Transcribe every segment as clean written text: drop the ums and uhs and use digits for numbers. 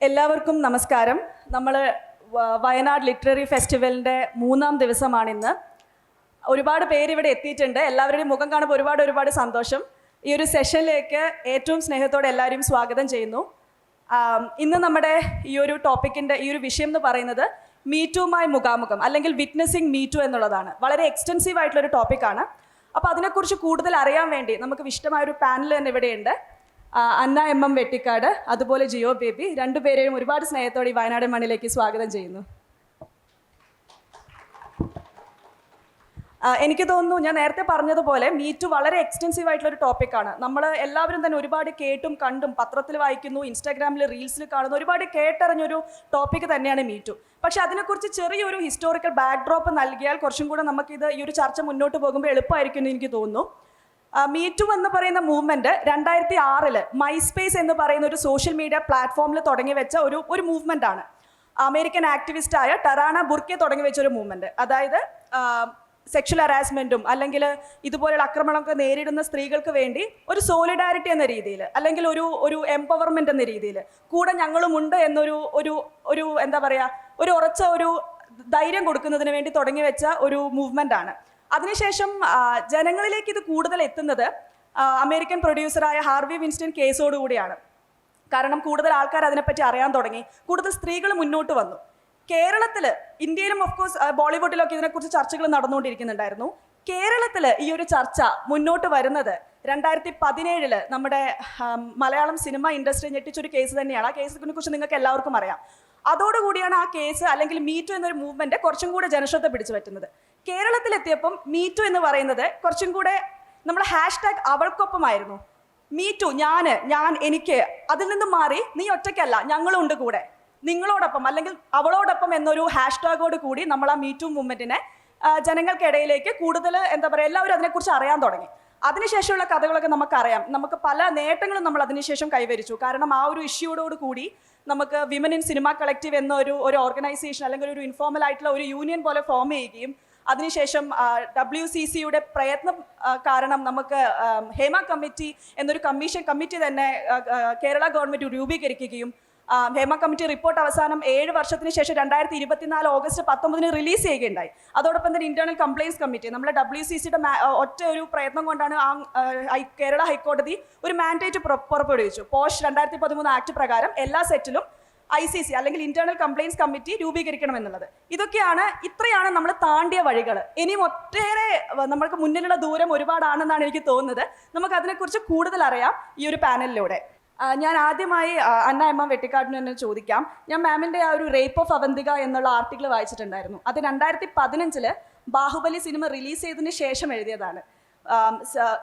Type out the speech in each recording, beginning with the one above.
എല്ലാവർക്കും നമസ്കാരം. നമ്മൾ വയനാട് ലിറ്റററി ഫെസ്റ്റിവലിൻ്റെ 3-ാം ദിവസമാണിന്ന്. ഒരുപാട് പേര് ഇവിടെ എത്തിയിട്ടുണ്ട്. എല്ലാവരുടെയും മുഖം കാണുമ്പോൾ ഒരുപാട് സന്തോഷം. ഈ ഒരു സെഷനിലേക്ക് ഏറ്റവും സ്നേഹത്തോടെ എല്ലാവരെയും സ്വാഗതം ചെയ്യുന്നു. ഇന്ന് നമ്മുടെ ഈ ഒരു ടോപ്പിക്കിൻ്റെ ഈ ഒരു വിഷയം എന്ന് പറയുന്നത് മീറ്റുമായി മുഖാമുഖം അല്ലെങ്കിൽ വിറ്റ്നസിങ് മീറ്റു എന്നുള്ളതാണ്. വളരെ എക്സ്റ്റെൻസീവ് ആയിട്ടുള്ളൊരു ടോപ്പിക്കാണ്. അപ്പോൾ അതിനെക്കുറിച്ച് കൂടുതൽ അറിയാൻ വേണ്ടി നമുക്ക് ഇഷ്ടമായൊരു പാനൽ തന്നെ ഇവിടെയുണ്ട്. അന്ന എം വെട്ടിക്കാട്, അതുപോലെ ജിയോ ബേബി, രണ്ടുപേരെയും ഒരുപാട് സ്നേഹത്തോടെ ഈ വയനാട് മണ്ണിലേക്ക് സ്വാഗതം ചെയ്യുന്നു. എനിക്ക് തോന്നുന്നു, ഞാൻ നേരത്തെ പറഞ്ഞതുപോലെ മീറ്റു വളരെ എക്സ്റ്റെൻസീവ് ആയിട്ടുള്ളൊരു ടോപ്പിക്കാണ്. നമ്മൾ എല്ലാവരും തന്നെ ഒരുപാട് കേട്ടും കണ്ടും പത്രത്തിൽ വായിക്കുന്നു, ഇൻസ്റ്റാഗ്രാമിൽ റീൽസിൽ കാണുന്നു, ഒരുപാട് കേട്ടറിഞ്ഞൊരു ടോപ്പിക്ക് തന്നെയാണ് മീറ്റു. പക്ഷേ അതിനെക്കുറിച്ച് ചെറിയൊരു ഹിസ്റ്റോറിക്കൽ ബാക്ക്ഡ്രോപ്പ് നൽകിയാൽ കുറച്ചും കൂടെ നമുക്കിത് ഈ ഒരു ചർച്ച മുന്നോട്ട് പോകുമ്പോൾ എളുപ്പമായിരിക്കും എന്ന് എനിക്ക് തോന്നുന്നു. മീറ്റു എന്ന് പറയുന്ന മൂവ്മെൻറ്റ് 2006 മൈസ്പേസ് എന്ന് പറയുന്ന ഒരു സോഷ്യൽ മീഡിയ പ്ലാറ്റ്ഫോമിൽ തുടങ്ങി വെച്ച ഒരു മൂവ്മെൻറ്റാണ്. അമേരിക്കൻ ആക്ടിവിസ്റ്റായ ടറാന ബുർക്കെ തുടങ്ങി വെച്ച ഒരു മൂവ്മെൻറ്റ്. അതായത് സെക്ഷൽ ഹറാസ്മെൻറ്റും അല്ലെങ്കിൽ ഇതുപോലെയുള്ള ആക്രമണമൊക്കെ നേരിടുന്ന സ്ത്രീകൾക്ക് വേണ്ടി ഒരു സോളിഡാരിറ്റി എന്ന രീതിയിൽ അല്ലെങ്കിൽ ഒരു എംപവർമെൻ്റ് എന്ന രീതിയിൽ കൂടെ ഞങ്ങളുമുണ്ട് എന്നൊരു എന്താ പറയുക, ഒരു ഉറച്ച ഒരു ധൈര്യം കൊടുക്കുന്നതിന് വേണ്ടി തുടങ്ങി വെച്ച ഒരു മൂവ്മെൻറ്റാണ്. അതിനുശേഷം ജനങ്ങളിലേക്ക് ഇത് കൂടുതൽ എത്തുന്നത് അമേരിക്കൻ പ്രൊഡ്യൂസറായ ഹാർവി വിൻസ്റ്റൺ കേസോടുകൂടിയാണ്. കാരണം കൂടുതൽ ആൾക്കാർ അതിനെപ്പറ്റി അറിയാൻ തുടങ്ങി, കൂടുതൽ സ്ത്രീകൾ മുന്നോട്ട് വന്നു. കേരളത്തിൽ, ഇന്ത്യയിലും ഓഫ്കോഴ്സ് ബോളിവുഡിലൊക്കെ ഇതിനെക്കുറിച്ച് ചർച്ചകൾ നടന്നുകൊണ്ടിരിക്കുന്നുണ്ടായിരുന്നു. കേരളത്തിൽ ഈ ഒരു ചർച്ച മുന്നോട്ട് വരുന്നത് 2017 നമ്മുടെ മലയാളം സിനിമ ഇൻഡസ്ട്രി ഞെട്ടിച്ചൊരു കേസ് തന്നെയാണ്. ആ കേസിനെ കുറിച്ച് നിങ്ങൾക്ക് എല്ലാവർക്കും അറിയാം. അതോടുകൂടിയാണ് ആ കേസ് അല്ലെങ്കിൽ മീറ്റു എന്നൊരു മൂവ്മെൻറ്റ് കുറച്ചും കൂടെ ജനശ്രദ്ധ പിടിച്ചു പറ്റുന്നത്. കേരളത്തിലെത്തിയപ്പം മീറ്റു എന്ന് പറയുന്നത് കുറച്ചും കൂടെ നമ്മുടെ #, അവൾക്കൊപ്പമായിരുന്നു. മീറ്റു, ഞാൻ എനിക്ക്, അതിൽ നിന്ന് മാറി നീ ഒറ്റയ്ക്കല്ല, ഞങ്ങളുണ്ട് കൂടെ, നിങ്ങളോടൊപ്പം അല്ലെങ്കിൽ അവളോടൊപ്പം എന്നൊരു #ഓട് കൂടി നമ്മൾ ആ മീറ്റു മൂവ്മെൻറ്റിനെ ജനങ്ങൾക്കിടയിലേക്ക് കൂടുതൽ എന്താ പറയുക, എല്ലാവരും അതിനെക്കുറിച്ച് അറിയാൻ തുടങ്ങി. അതിനുശേഷമുള്ള കഥകളൊക്കെ നമുക്കറിയാം. നമുക്ക് പല നേട്ടങ്ങളും നമ്മൾ അതിനുശേഷം കൈവരിച്ചു. കാരണം ആ ഒരു ഇഷ്യൂയോട് കൂടി നമുക്ക് വിമൻ ഇൻ സിനിമ കളക്റ്റീവ് എന്നൊരു ഓർഗനൈസേഷൻ അല്ലെങ്കിൽ ഒരു ഇൻഫോർമൽ ആയിട്ടുള്ള ഒരു യൂണിയൻ പോലെ ഫോം ചെയ്യുകയും അതിനുശേഷം WCCയുടെ പ്രയത്നം കാരണം നമുക്ക് ഹേമ കമ്മിറ്റി എന്നൊരു കമ്മിറ്റി തന്നെ കേരള ഗവൺമെൻറ് രൂപീകരിക്കുകയും ഹേമ കമ്മിറ്റി റിപ്പോർട്ട് അവസാനം 7 വർഷത്തിന് ശേഷം 2024 ഓഗസ്റ്റ് 19 റിലീസ് ചെയ്യുകയുണ്ടായി. അതോടൊപ്പം തന്നെ ഇന്റേണൽ കംപ്ലയിൻസ് കമ്മിറ്റി, നമ്മുടെ WCCയുടെ ഒറ്റ ഒരു പ്രയത്നം കൊണ്ടാണ് കേരള ഹൈക്കോടതി ഒരു മാൻഡേറ്റ് പുറപ്പെടുവിച്ചു. പോഷ് 2013 ആക്ട് പ്രകാരം എല്ലാ സെറ്റിലും ICC അല്ലെങ്കിൽ ഇന്റേണൽ കംപ്ലയിൻസ് കമ്മിറ്റി രൂപീകരിക്കണമെന്നുള്ളത്. ഇത്രയാണ് നമ്മൾ താണ്ടിയ വഴികൾ. ഇനിയും ഒട്ടേറെ നമ്മൾക്ക് മുന്നിലുള്ള ദൂരം ഒരുപാടാണെന്നാണ് എനിക്ക് തോന്നുന്നത്. നമുക്ക് അതിനെക്കുറിച്ച് കൂടുതൽ അറിയാം ഈ ഒരു പാനലിലൂടെ. ഞാൻ ആദ്യമായി അന്ന എം വെട്ടിക്കാടിന് തന്നെ ചോദിക്കാം. ഞാൻ മാമിൻ്റെ ആ ഒരു റേപ്പ് ഓഫ് അവന്തിക എന്നുള്ള ആർട്ടിക്കിൾ വായിച്ചിട്ടുണ്ടായിരുന്നു. അത് 2015 ബാഹുബലി സിനിമ റിലീസ് ചെയ്തതിന് ശേഷം എഴുതിയതാണ്.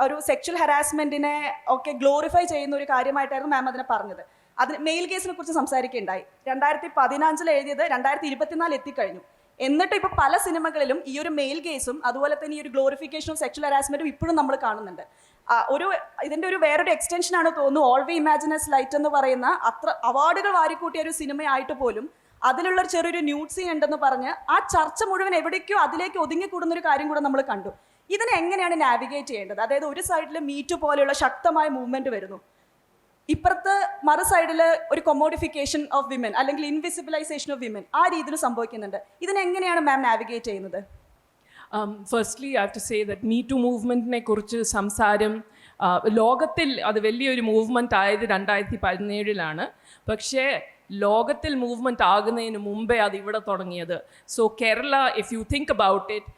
ഒരു സെക്ഷൽ ഹറാസ്മെൻറ്റിനെ ഒക്കെ ഗ്ലോറിഫൈ ചെയ്യുന്ന ഒരു കാര്യമായിട്ടായിരുന്നു മാം അതിനെ പറഞ്ഞത്. അതിന് മെയിൽ കേസിനെ കുറിച്ച് സംസാരിക്കുകയുണ്ടായി. 2015 എഴുതിയത് 2024 എത്തിക്കഴിഞ്ഞു. എന്നിട്ട് ഇപ്പോൾ പല സിനിമകളിലും ഈ ഒരു മെയിൽ കേസും അതുപോലെ തന്നെ ഈ ഒരു ഗ്ലോറിഫിക്കേഷനും സെക്ഷൽ ഹറാസ്മെൻറ്റും ഇപ്പോഴും നമ്മൾ കാണുന്നുണ്ട്. ഇതിൻ്റെ വേറൊരു എക്സ്റ്റൻഷനാണ് തോന്നുന്നു all we imagine as light എന്ന് പറയുന്ന അത്ര അവാർഡുകൾ വാരിക്കൂട്ടിയ ഒരു സിനിമയായിട്ട് പോലും അതിലുള്ള ചെറിയൊരു ന്യൂഡ് സീൻ ഉണ്ടെന്ന് പറഞ്ഞ് ആ ചർച്ച മുഴുവൻ എവിടേക്കോ അതിലേക്ക് ഒതുങ്ങിക്കൂടുന്നൊരു കാര്യം കൂടെ നമ്മൾ കണ്ടു. ഇതിനെ എങ്ങനെയാണ് നാവിഗേറ്റ് ചെയ്യേണ്ടത്? അതായത് ഒരു സൈഡിൽ മീറ്റു പോലെയുള്ള ശക്തമായ മൂവ്മെൻറ്റ് വരുന്നു, ഇപ്പുറത്ത് മറു സൈഡിൽ ഒരു കൊമോഡിഫിക്കേഷൻ ഓഫ് വിമൻ അല്ലെങ്കിൽ ഇൻവിസിബിലൈസേഷൻ ഓഫ് വിമൻ ആ രീതിയിൽ സംഭവിക്കുന്നുണ്ട്. ഇതിനെങ്ങനെയാണ് മാം നാവിഗേറ്റ് ചെയ്യുന്നത്? Firstly, I have to say that Me Too മൂവ്മെൻറ്റിനെ കുറിച്ച് സംസാരം ലോകത്തിൽ അത് വലിയൊരു മൂവ്മെൻറ്റ് ആയത് 2017 പക്ഷേ ലോകത്തിൽ മൂവ്മെൻറ്റ് ആകുന്നതിന് മുമ്പേ അത് ഇവിടെ തുടങ്ങിയത്. So Kerala, if you think about it,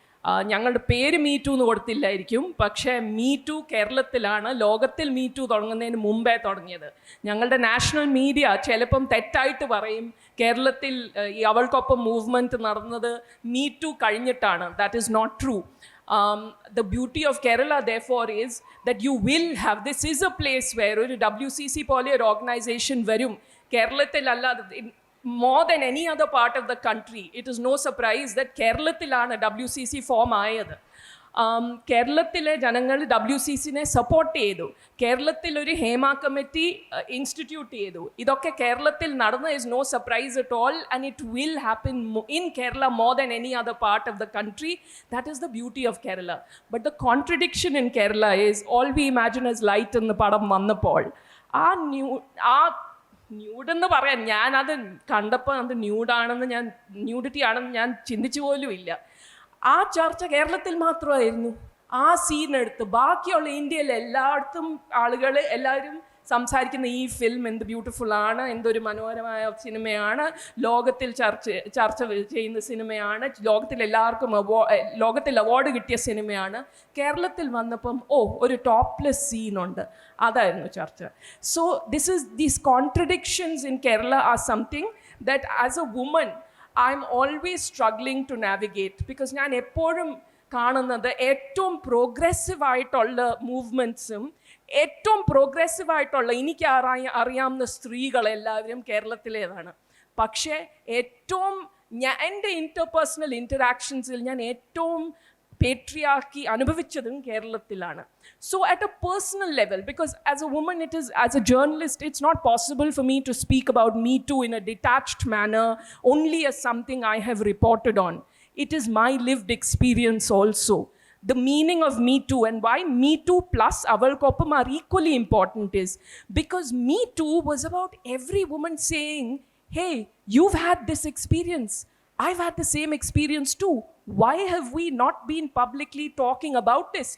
ഞങ്ങളുടെ പേര് Me Too എന്ന് കൊടുത്തില്ലായിരിക്കും, പക്ഷേ Me Too കേരളത്തിലാണ് ലോകത്തിൽ Me Too തുടങ്ങുന്നതിന് മുമ്പേ തുടങ്ങിയത്. ഞങ്ങളുടെ നാഷണൽ മീഡിയ ചിലപ്പം തെറ്റായിട്ട് പറയും കേരളത്തിൽ ഈ അവൾക്കൊപ്പം മൂവ്മെൻറ്റ് നടന്നത് Me Too കഴിഞ്ഞിട്ടാണ്. That is not true. The beauty of Kerala therefore is that you will have, this is a place where ഒരു WCC പോലെ ഒരു ഓർഗനൈസേഷൻ വരും. കേരളത്തിലല്ലാതെ more than any other part of the country, it is no surprise that കേരളത്തിലാണ് WCC form ആയത്. കേരളത്തിലെ ജനങ്ങൾ WCCനെ support ചെയ്തു. കേരളത്തിൽ ഒരു ഹേമ കമ്മിറ്റി ഇൻസ്റ്റിറ്റ്യൂട്ട് ചെയ്തു. ഇതൊക്കെ കേരളത്തിൽ നടന്ന is no surprise at all, and it will happen in Kerala more than any other part of the country. That is the beauty of Kerala. But the contradiction in Kerala is all we imagine as light എന്ന് പടം വന്നപ്പോൾ ആ ന്യൂഡെന്ന് പറയാൻ ഞാനത് കണ്ടപ്പോൾ അത് nudity ആണെന്ന് ഞാൻ ചിന്തിച്ചു പോലും ഇല്ല. ആ ചർച്ച കേരളത്തിൽ മാത്രമായിരുന്നു. ആ സീനെടുത്ത് ബാക്കിയുള്ള ഇന്ത്യയിൽ എല്ലായിടത്തും എല്ലാവരും സംസാരിക്കുന്ന ഈ ഫിലിം എന്ത് ബ്യൂട്ടിഫുൾ ആണ്, എന്തൊരു മനോഹരമായ സിനിമയാണ്, ലോകത്തിൽ ചർച്ച ചെയ്യുന്ന സിനിമയാണ്, ലോകത്തിൽ അവാർഡ് കിട്ടിയ സിനിമയാണ്. കേരളത്തിൽ വന്നപ്പം ഒരു ടോപ്ലെസ് സീനുണ്ട്, അതായിരുന്നു ചർച്ച. So these contradictions in Kerala are something that as a woman I am always struggling to navigate. Because ഞാൻ എപ്പോഴും കാണുന്നത് ഏറ്റവും പ്രോഗ്രസീവായിട്ടുള്ള മൂവ്മെൻറ്റ്സും ഏറ്റവും പ്രോഗ്രസീവായിട്ടുള്ള എനിക്ക് അറിയാവുന്ന സ്ത്രീകളെല്ലാവരും കേരളത്തിലേതാണ്. പക്ഷേ എൻ്റെ ഇൻ്റർപേഴ്സണൽ ഇൻറ്ററാക്ഷൻസിൽ ഞാൻ ഏറ്റവും patriarchy അനുഭവിച്ചതും കേരളത്തിലാണ്. So at a personal level, because as a woman as a journalist, it's not possible for me to speak about Me Too in a detached manner, only as something I have reported on. It is my lived experience also. The meaning of Me Too and why Me Too plus Avalkoppam are equally important is because Me Too was about every woman saying, hey, you've had this experience. I've had the same experience too. Why have we not been publicly talking about this?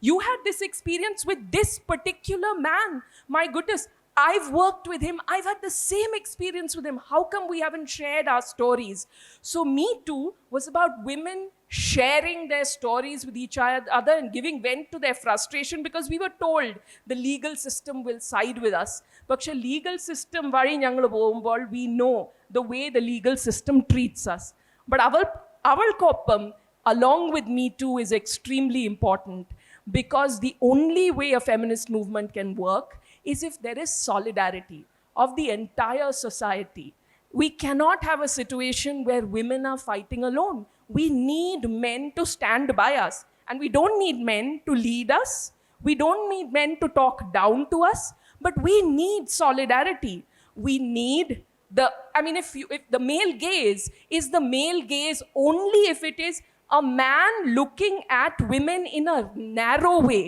You had this experience with this particular man. My goodness, I've worked with him. I've had the same experience with him. How come we haven't shared our stories? So Me Too was about women sharing their stories with each other and giving vent to their frustration because we were told the legal system will side with us. But the legal system vary njangal povumbol we know the way the legal system treats us. But Avalkoppam along with Me Too is extremely important because the only way a feminist movement can work is if there is solidarity of the entire society. We cannot have a situation where women are fighting alone. We need men to stand by us. And we don't need men to lead us. We don't need men to talk down to us. But we need solidarity. We need if the male gaze is the male gaze only if it is a man looking at women in a narrow way.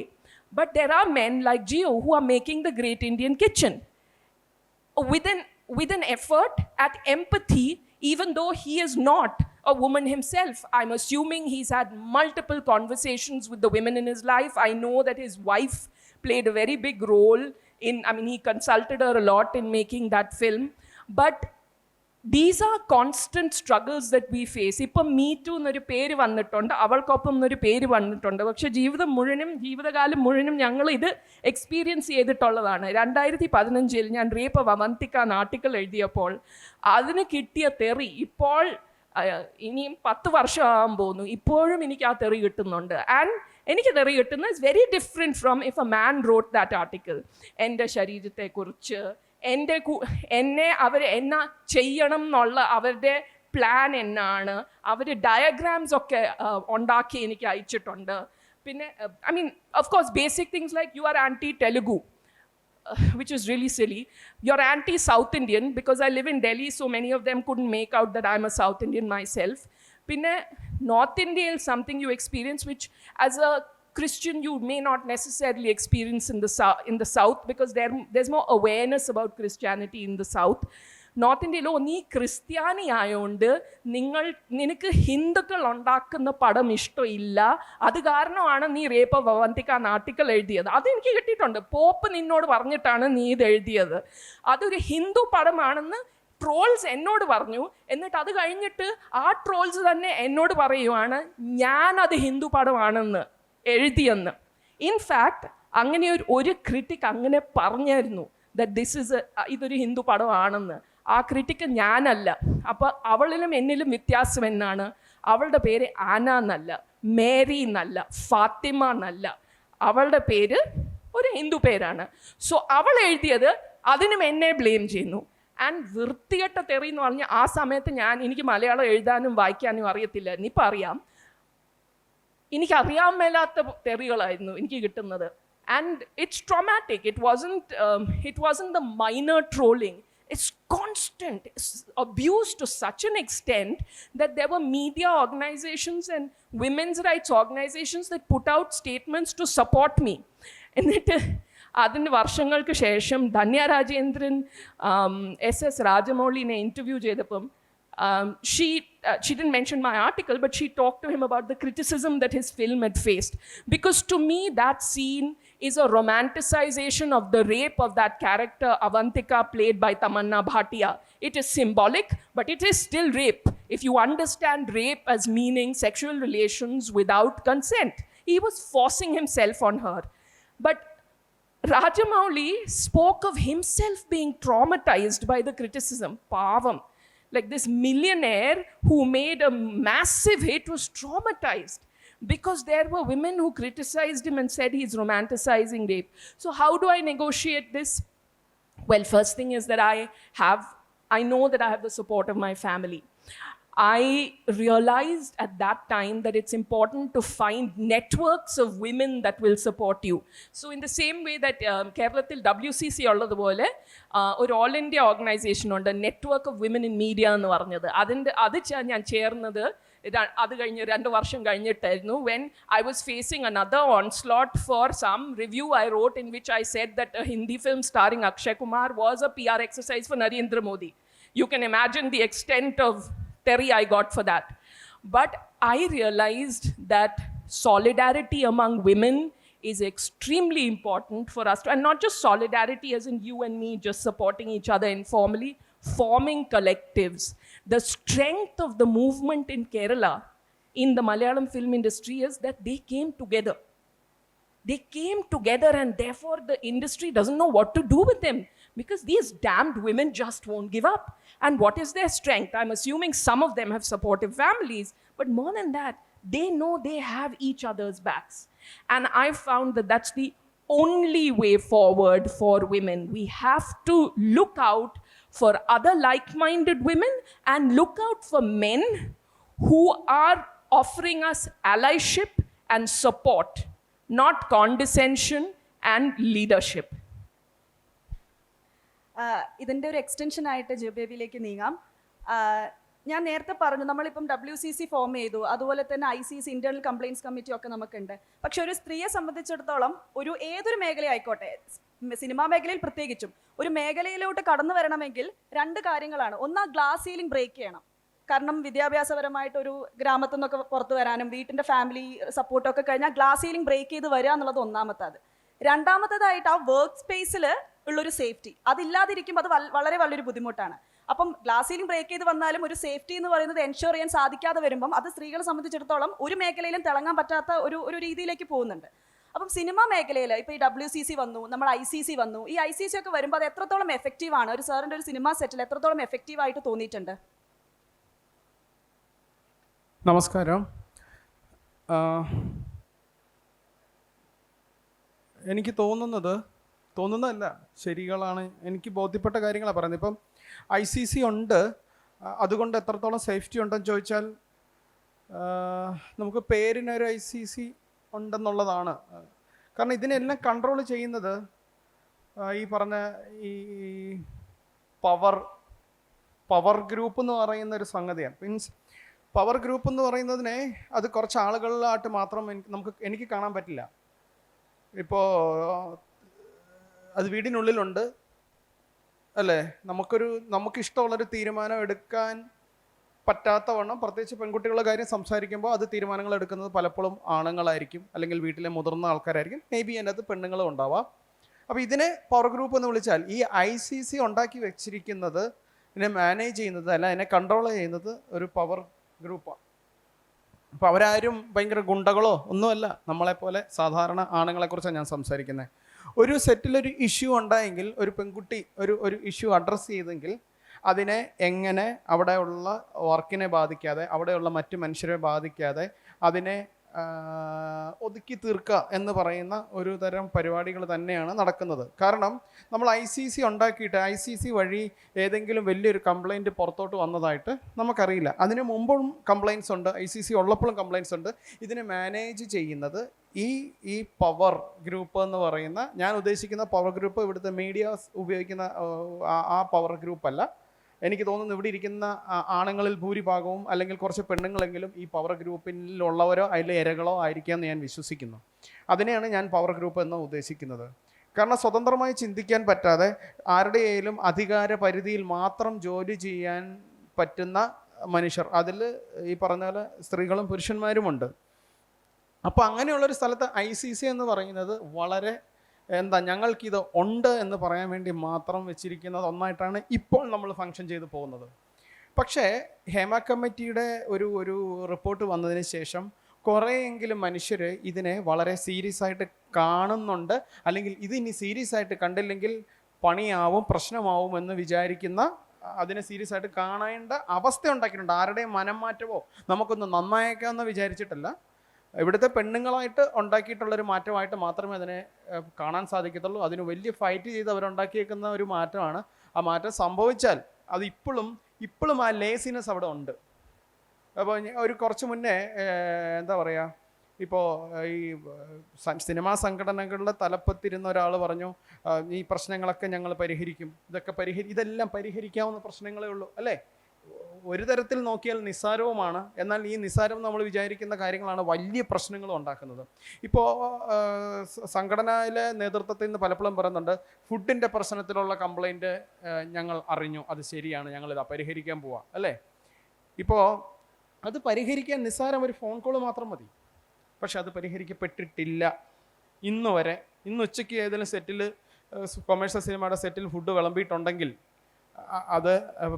But there are men like Gio who are making the Great Indian Kitchen with an effort at empathy, even though he is not a woman himself. I'm assuming he's had multiple conversations with the women in his life. I know that his wife played a very big role he consulted her a lot in making that film. But these are constant struggles that we face. ഇപ്പം Me Too എന്നൊരു പേര് വന്നിട്ടുണ്ട്, അവൾക്കൊപ്പം എന്നൊരു പേര് വന്നിട്ടുണ്ട്. പക്ഷേ ജീവിതകാലം മുഴുവനും ഞങ്ങൾ ഇത് എക്സ്പീരിയൻസ് ചെയ്തിട്ടുള്ളതാണ്. 2015 ഞാൻ റേപ്പ് ഓഫ് അവന്തിക ആർട്ടിക്കിൾ എഴുതിയപ്പോൾ അതിന് കിട്ടിയ തെറി ഇപ്പോൾ ഇനിയും 10 വർഷം ആകാൻ പോകുന്നു, ഇപ്പോഴും എനിക്ക് ആ തെറി കിട്ടുന്നുണ്ട്. ആൻഡ് എനിക്ക് തെറി കിട്ടുന്നത് it's very different from if a man wrote that article. എൻ്റെ ശരീരത്തെക്കുറിച്ച് എന്നെ എന്നാ ചെയ്യണം എന്നുള്ള അവരുടെ പ്ലാൻ എന്നാണ്, അവർ ഡയഗ്രാംസ് ഒക്കെ ഉണ്ടാക്കി എനിക്ക് അയച്ചിട്ടുണ്ട്. പിന്നെ of course basic things like you are anti-Telugu, which is really silly. You're anti-South Indian because I live in Delhi, so many of them couldn't make out that I'm a South Indian myself. Pinne North India is something you experience which as a Christian you may not necessarily experience in the South because there's more awareness about Christianity in the South. North ഇന്ത്യയിൽ നീ ക്രിസ്ത്യാനി ആയതുകൊണ്ട് നിനക്ക് ഹിന്ദുക്കൾ ഉണ്ടാക്കുന്ന പടം ഇഷ്ടമില്ല, അത് കാരണമാണ് നീ റേപ്പ് ഓഫ് അവന്തിക ആർട്ടിക്കിൾ എഴുതിയത്. അതെനിക്ക് കിട്ടിയിട്ടുണ്ട്. പോപ്പ് നിന്നോട് പറഞ്ഞിട്ടാണ് നീ ഇത് എഴുതിയത്, അതൊരു ഹിന്ദു പടമാണെന്ന് ട്രോൾസ് എന്നോട് പറഞ്ഞു. എന്നിട്ട് അത് കഴിഞ്ഞിട്ട് ആ ട്രോൾസ് തന്നെ എന്നോട് പറയുവാണ് ഞാനത് ഹിന്ദു പടമാണെന്ന് എഴുതിയെന്ന്. ഇൻഫാക്ട് അങ്ങനെ ഒരു ക്രിറ്റിക് അങ്ങനെ പറഞ്ഞായിരുന്നു ദാറ്റ് ഇതൊരു ഹിന്ദു പടമാണെന്ന്. ആ ക്രിറ്റിക്ക് ഞാനല്ല. അപ്പോൾ അവളിലും എന്നിലും വ്യത്യാസം എന്നാണ്, അവളുടെ പേര് ആന എന്നല്ല, മേരി എന്നല്ല, ഫാത്തിമ എന്നല്ല, അവളുടെ പേര് ഒരു ഹിന്ദു പേരാണ്. സോ അവൾ എഴുതിയത് അതിനും എന്നെ ബ്ലെയിം ചെയ്യുന്നു. ആൻഡ് വൃത്തികെട്ട തെറി എന്ന് പറഞ്ഞാൽ ആ സമയത്ത് എനിക്ക് മലയാളം എഴുതാനും വായിക്കാനും അറിയത്തില്ലായിരുന്നു. ഇപ്പം അറിയാം. എനിക്കറിയാൻ മേലാത്ത തെറികളായിരുന്നു എനിക്ക് കിട്ടുന്നത്. And it's traumatic. It wasn't the minor trolling. It's constant. It's abuse to such an extent that there were media organizations and women's rights organizations that put out statements to support me. എന്നിട്ട് അതിന് വർഷങ്ങൾക്ക് ശേഷം Dhanya Rajendran SS രാജമൗളിനെ interview ചെയ്തപ്പം she didn't mention my article, but she talked to him about the criticism that his film had faced. Because to me, that scene is a romanticization of the rape of that character, Avantika, played by Tamanna Bhatia. It is symbolic, but it is still rape. If you understand rape as meaning sexual relations without consent, he was forcing himself on her. But Rajamouli spoke of himself being traumatized by the criticism. Pavam. Like this millionaire who made a massive hit was traumatized because there were women who criticized him and said he's romanticizing rape. So how do I negotiate this? Well, first thing is that I know that I have the support of my family. I realized at that time that it's important to find networks of women that will support you. So in the same way that Keralathil WCC ഉള്ളതുപോലെ ഒരു all India organisation ഉണ്ട്, network of women in media എന്ന് പറഞ്ഞത്. അത് ഞാൻ ചേർന്നത് അത് കഴിഞ്ഞ് 2 വർഷം കഴിഞ്ഞിട്ടായിരുന്നു. when I was facing another onslaught for some review I wrote in which I said that a Hindi film starring Akshay Kumar was a PR exercise for Narendra Modi. You can imagine the extent of Terry I got for that. But I realized that solidarity among women is extremely important for us to, and not just solidarity as in you and me just supporting each other informally, forming collectives. The strength of the movement in Kerala in the Malayalam film industry is that they came together. They came together and therefore the industry doesn't know what to do with them because these damned women just won't give up. And what is their strength? I'm assuming some of them have supportive families, but more than that, they know they have each other's backs. And I found that that's the only way forward for women. We have to look out for other like-minded women and look out for men who are offering us allyship and support, not condescension and leadership. ഇതിൻ്റെ ഒരു extension ആയിട്ട് ജബേബിയിലേക്ക് നീങ്ങാം. ഞാൻ നേരത്തെ പറഞ്ഞു നമ്മളിപ്പം WCC form ചെയ്തു, അതുപോലെ തന്നെ ICC ഇന്റേണൽ കംപ്ലയിൻസ് കമ്മിറ്റി ഒക്കെ നമുക്കുണ്ട്. പക്ഷെ ഒരു സ്ത്രീയെ സംബന്ധിച്ചിടത്തോളം ഏതൊരു മേഖല ആയിക്കോട്ടെ, സിനിമാ മേഖലയിൽ പ്രത്യേകിച്ചും ഒരു മേഖലയിലോട്ട് കടന്നു വരണമെങ്കിൽ 2 കാര്യങ്ങളാണ്. ഒന്ന്, ഗ്ലാസ് സീലിംഗ് ബ്രേക്ക് ചെയ്യണം. കാരണം വിദ്യാഭ്യാസപരമായിട്ട് ഒരു ഗ്രാമത്തിൽ നിന്നൊക്കെ പുറത്തു വരാനും വീട്ടിൻ്റെ ഫാമിലി സപ്പോർട്ടൊക്കെ കഴിഞ്ഞാൽ ഗ്ലാസ് സീലിംഗ് ബ്രേക്ക് ചെയ്ത് വരിക എന്നുള്ളത് ഒന്നാമത്തത്. രണ്ടാമത്തേതായിട്ട് ആ വർക്ക് സ്പേസിൽ ഉള്ളൊരു സേഫ്റ്റി, അതില്ലാതിരിക്കുമ്പോൾ അത് വളരെ വലിയൊരു ബുദ്ധിമുട്ടാണ്. അപ്പം ഗ്ലാസ് സീലിംഗ് ബ്രേക്ക് ചെയ്ത് വന്നാലും ഒരു സേഫ്റ്റി എന്ന് പറയുന്നത് എൻഷുർ ചെയ്യാൻ സാധിക്കാതെ വരുമ്പം അത് സ്ത്രീകളെ സംബന്ധിച്ചിടത്തോളം ഒരു മേഖലയിലും തിളങ്ങാൻ പറ്റാത്ത ഒരു രീതിയിലേക്ക് പോകുന്നുണ്ട്. അപ്പം സിനിമാ മേഖലയിൽ ഇപ്പോൾ ഈ WCC വന്നു, നമ്മൾ ICC വന്നു. ഈ ICC ഒക്കെ വരുമ്പോൾ അത് എത്രത്തോളം എഫക്റ്റീവ് ആണ്? ഒരു സാറിൻ്റെ ഒരു സിനിമാ സെറ്റിൽ എത്രത്തോളം എഫക്റ്റീവായിട്ട് തോന്നിയിട്ടുണ്ട്? നമസ്കാരം. എനിക്ക് തോന്നുന്നതല്ല, ശരികളാണ്, എനിക്ക് ബോധ്യപ്പെട്ട കാര്യങ്ങളാണ് പറയുന്നത്. ഇപ്പം ICC ഉണ്ട്, അതുകൊണ്ട് എത്രത്തോളം സേഫ്റ്റി ഉണ്ടെന്ന് ചോദിച്ചാൽ നമുക്ക് പേരിനൊരു ICC ഉണ്ടെന്നുള്ളതാണ്. കാരണം ഇതിനെല്ലാം കൺട്രോൾ ചെയ്യുന്നത് ഈ പറഞ്ഞ ഈ പവർ ഗ്രൂപ്പ് എന്ന് പറയുന്ന ഒരു സംഗതിയാണ്. മീൻസ് പവർ ഗ്രൂപ്പ് എന്ന് പറയുന്നതിനെ അത് കുറച്ച് ആളുകളിലായിട്ട് മാത്രം എനിക്ക് കാണാൻ പറ്റില്ല. ഇപ്പോൾ അത് വീടിനുള്ളിലുണ്ട് അല്ലേ, നമുക്കിഷ്ടമുള്ളൊരു തീരുമാനം എടുക്കാൻ പറ്റാത്തവണ്ണം, പ്രത്യേകിച്ച് പെൺകുട്ടികളുടെ കാര്യം സംസാരിക്കുമ്പോൾ അത് തീരുമാനങ്ങൾ എടുക്കുന്നത് പലപ്പോഴും ആണുങ്ങളായിരിക്കും, അല്ലെങ്കിൽ വീട്ടിലെ മുതിർന്ന ആൾക്കാരായിരിക്കും, മേ ബി അതിനകത്ത് പെണ്ണുങ്ങളും ഉണ്ടാവാം. അപ്പോൾ ഇതിനെ പവർ ഗ്രൂപ്പ് എന്ന് വിളിച്ചാൽ ഈ ICC ഉണ്ടാക്കി വെച്ചിരിക്കുന്നത്, ഇതിനെ മാനേജ് ചെയ്യുന്നത് അല്ല, ഇതിനെ കൺട്രോൾ ചെയ്യുന്നത് ഒരു പവർ ഗ്രൂപ്പാണ്. അപ്പോൾ അവരാരും ഭയങ്കര ഗുണ്ടകളോ ഒന്നുമല്ല, നമ്മളെപ്പോലെ സാധാരണ ആണുങ്ങളെക്കുറിച്ചാണ് ഞാൻ സംസാരിക്കുന്നത്. ഒരു സെറ്റിലൊരു ഇഷ്യൂ ഉണ്ടായെങ്കിൽ, ഒരു പെൺകുട്ടി ഒരു ഇഷ്യൂ അഡ്രസ്സ് ചെയ്തെങ്കിൽ അതിനെ എങ്ങനെ അവിടെയുള്ള വർക്കിനെ ബാധിക്കാതെ, അവിടെയുള്ള മറ്റു മനുഷ്യരെ ബാധിക്കാതെ അതിനെ ഒതുക്കി തീർക്കുക എന്ന് പറയുന്ന ഒരു തരം പരിപാടികൾ തന്നെയാണ് നടക്കുന്നത്. കാരണം നമ്മൾ ICC ഉണ്ടാക്കിയിട്ട് ICC വഴി ഏതെങ്കിലും വലിയൊരു കംപ്ലയിൻറ്റ് പുറത്തോട്ട് വന്നതായിട്ട് നമുക്കറിയില്ല. അതിന് മുമ്പും കംപ്ലയിൻസ് ഉണ്ട്, ICC ഉള്ളപ്പോഴും കംപ്ലയിൻസ് ഉണ്ട്. ഇതിനെ മാനേജ് ചെയ്യുന്നത് ഈ പവർ ഗ്രൂപ്പ് എന്ന് പറയുന്ന, ഞാൻ ഉദ്ദേശിക്കുന്ന പവർ ഗ്രൂപ്പ് ഇവിടുത്തെ മീഡിയാസ് ഉപയോഗിക്കുന്ന ആ പവർ ഗ്രൂപ്പല്ല. എനിക്ക് തോന്നുന്നു ഇവിടെ ഇരിക്കുന്ന ആണുങ്ങളിൽ ഭൂരിഭാഗവും അല്ലെങ്കിൽ കുറച്ച് പെണ്ണുങ്ങളെങ്കിലും ഈ പവർ ഗ്രൂപ്പിലുള്ളവരോ അതിലെ ഇരകളോ ആയിരിക്കാമെന്ന് ഞാൻ വിശ്വസിക്കുന്നു. അതിനെയാണ് ഞാൻ പവർ ഗ്രൂപ്പ് എന്ന് ഉദ്ദേശിക്കുന്നത്. കാരണം സ്വതന്ത്രമായി ചിന്തിക്കാൻ പറ്റാതെ ആരുടെയെങ്കിലും അധികാര പരിധിയിൽ മാത്രം ജോലി ചെയ്യാൻ പറ്റുന്ന മനുഷ്യർ, അതിൽ ഈ പറഞ്ഞ പോലെ സ്ത്രീകളും പുരുഷന്മാരുമുണ്ട്. അപ്പോൾ അങ്ങനെയുള്ളൊരു സ്ഥലത്ത് ICC എന്ന് പറയുന്നത് വളരെ ഞങ്ങൾക്കിത് ഉണ്ട് എന്ന് പറയാൻ വേണ്ടി മാത്രം വെച്ചിരിക്കുന്നത് ഒന്നായിട്ടാണ് ഇപ്പോൾ നമ്മൾ ഫങ്ഷൻ ചെയ്ത് പോകുന്നത്. പക്ഷേ ഹേമ കമ്മിറ്റിയുടെ ഒരു റിപ്പോർട്ട് വന്നതിന് ശേഷം കുറേയെങ്കിലും മനുഷ്യർ ഇതിനെ വളരെ സീരിയസ് ആയിട്ട് കാണുന്നുണ്ട്, അല്ലെങ്കിൽ ഇതിനി സീരിയസ് ആയിട്ട് കണ്ടില്ലെങ്കിൽ പണിയാവും, പ്രശ്നമാവും എന്ന് വിചാരിക്കുന്ന, അതിനെ സീരിയസ് ആയിട്ട് കാണേണ്ട അവസ്ഥ ഉണ്ടാക്കിയിട്ടുണ്ട്. ആരുടെയും മനം മാറ്റമോ നമുക്കൊന്ന് നന്നായേക്കാമെന്ന് വിചാരിച്ചിട്ടല്ല, ഇവിടുത്തെ പെണ്ണുങ്ങളായിട്ട് ഉണ്ടാക്കിയിട്ടുള്ളൊരു മാറ്റമായിട്ട് മാത്രമേ അതിനെ കാണാൻ സാധിക്കത്തുള്ളൂ. അതിന് വലിയ ഫൈറ്റ് ചെയ്ത് അവരുണ്ടാക്കിയേക്കുന്ന ഒരു മാറ്റമാണ്. ആ മാറ്റം സംഭവിച്ചാൽ അത് ഇപ്പോഴും ആ ലേസിനെസ് അവിടെ ഉണ്ട്. അപ്പോൾ ഒരു കുറച്ച് മുന്നേ ഇപ്പോൾ ഈ സിനിമാ സംഘടനകളുടെ തലപ്പത്തിരുന്ന ഒരാൾ പറഞ്ഞു, ഈ പ്രശ്നങ്ങളൊക്കെ ഞങ്ങൾ പരിഹരിക്കും, ഇതെല്ലാം പരിഹരിക്കാവുന്ന പ്രശ്നങ്ങളേ ഉള്ളൂ അല്ലേ. ഒരു തരത്തിൽ നോക്കിയാൽ നിസ്സാരവുമാണ്, എന്നാൽ ഈ നിസ്സാരം നമ്മൾ വിചാരിക്കുന്ന കാര്യങ്ങളാണ് വലിയ പ്രശ്നങ്ങളും ഉണ്ടാക്കുന്നത്. ഇപ്പോൾ സംഘടനയിലെ നേതൃത്വത്തിൽ നിന്ന് പലപ്പോഴും പറയുന്നുണ്ട്, ഫുഡിൻ്റെ പ്രശ്നത്തിലുള്ള കംപ്ലൈൻറ്റ് ഞങ്ങൾ അറിഞ്ഞു, അത് ശരിയാണ്, ഞങ്ങളിതാ പരിഹരിക്കാൻ പോവാം അല്ലേ. ഇപ്പോൾ അത് പരിഹരിക്കാൻ നിസ്സാരം ഒരു ഫോൺ കോൾ മാത്രം മതി. പക്ഷെ അത് പരിഹരിക്കപ്പെട്ടിട്ടില്ല ഇന്ന് വരെ. ഇന്ന് ഉച്ചയ്ക്ക് ഏതെങ്കിലും സെറ്റിൽ, കൊമേഴ്ഷ്യൽ സിനിമയുടെ സെറ്റിൽ ഫുഡ് വിളമ്പിയിട്ടുണ്ടെങ്കിൽ അത്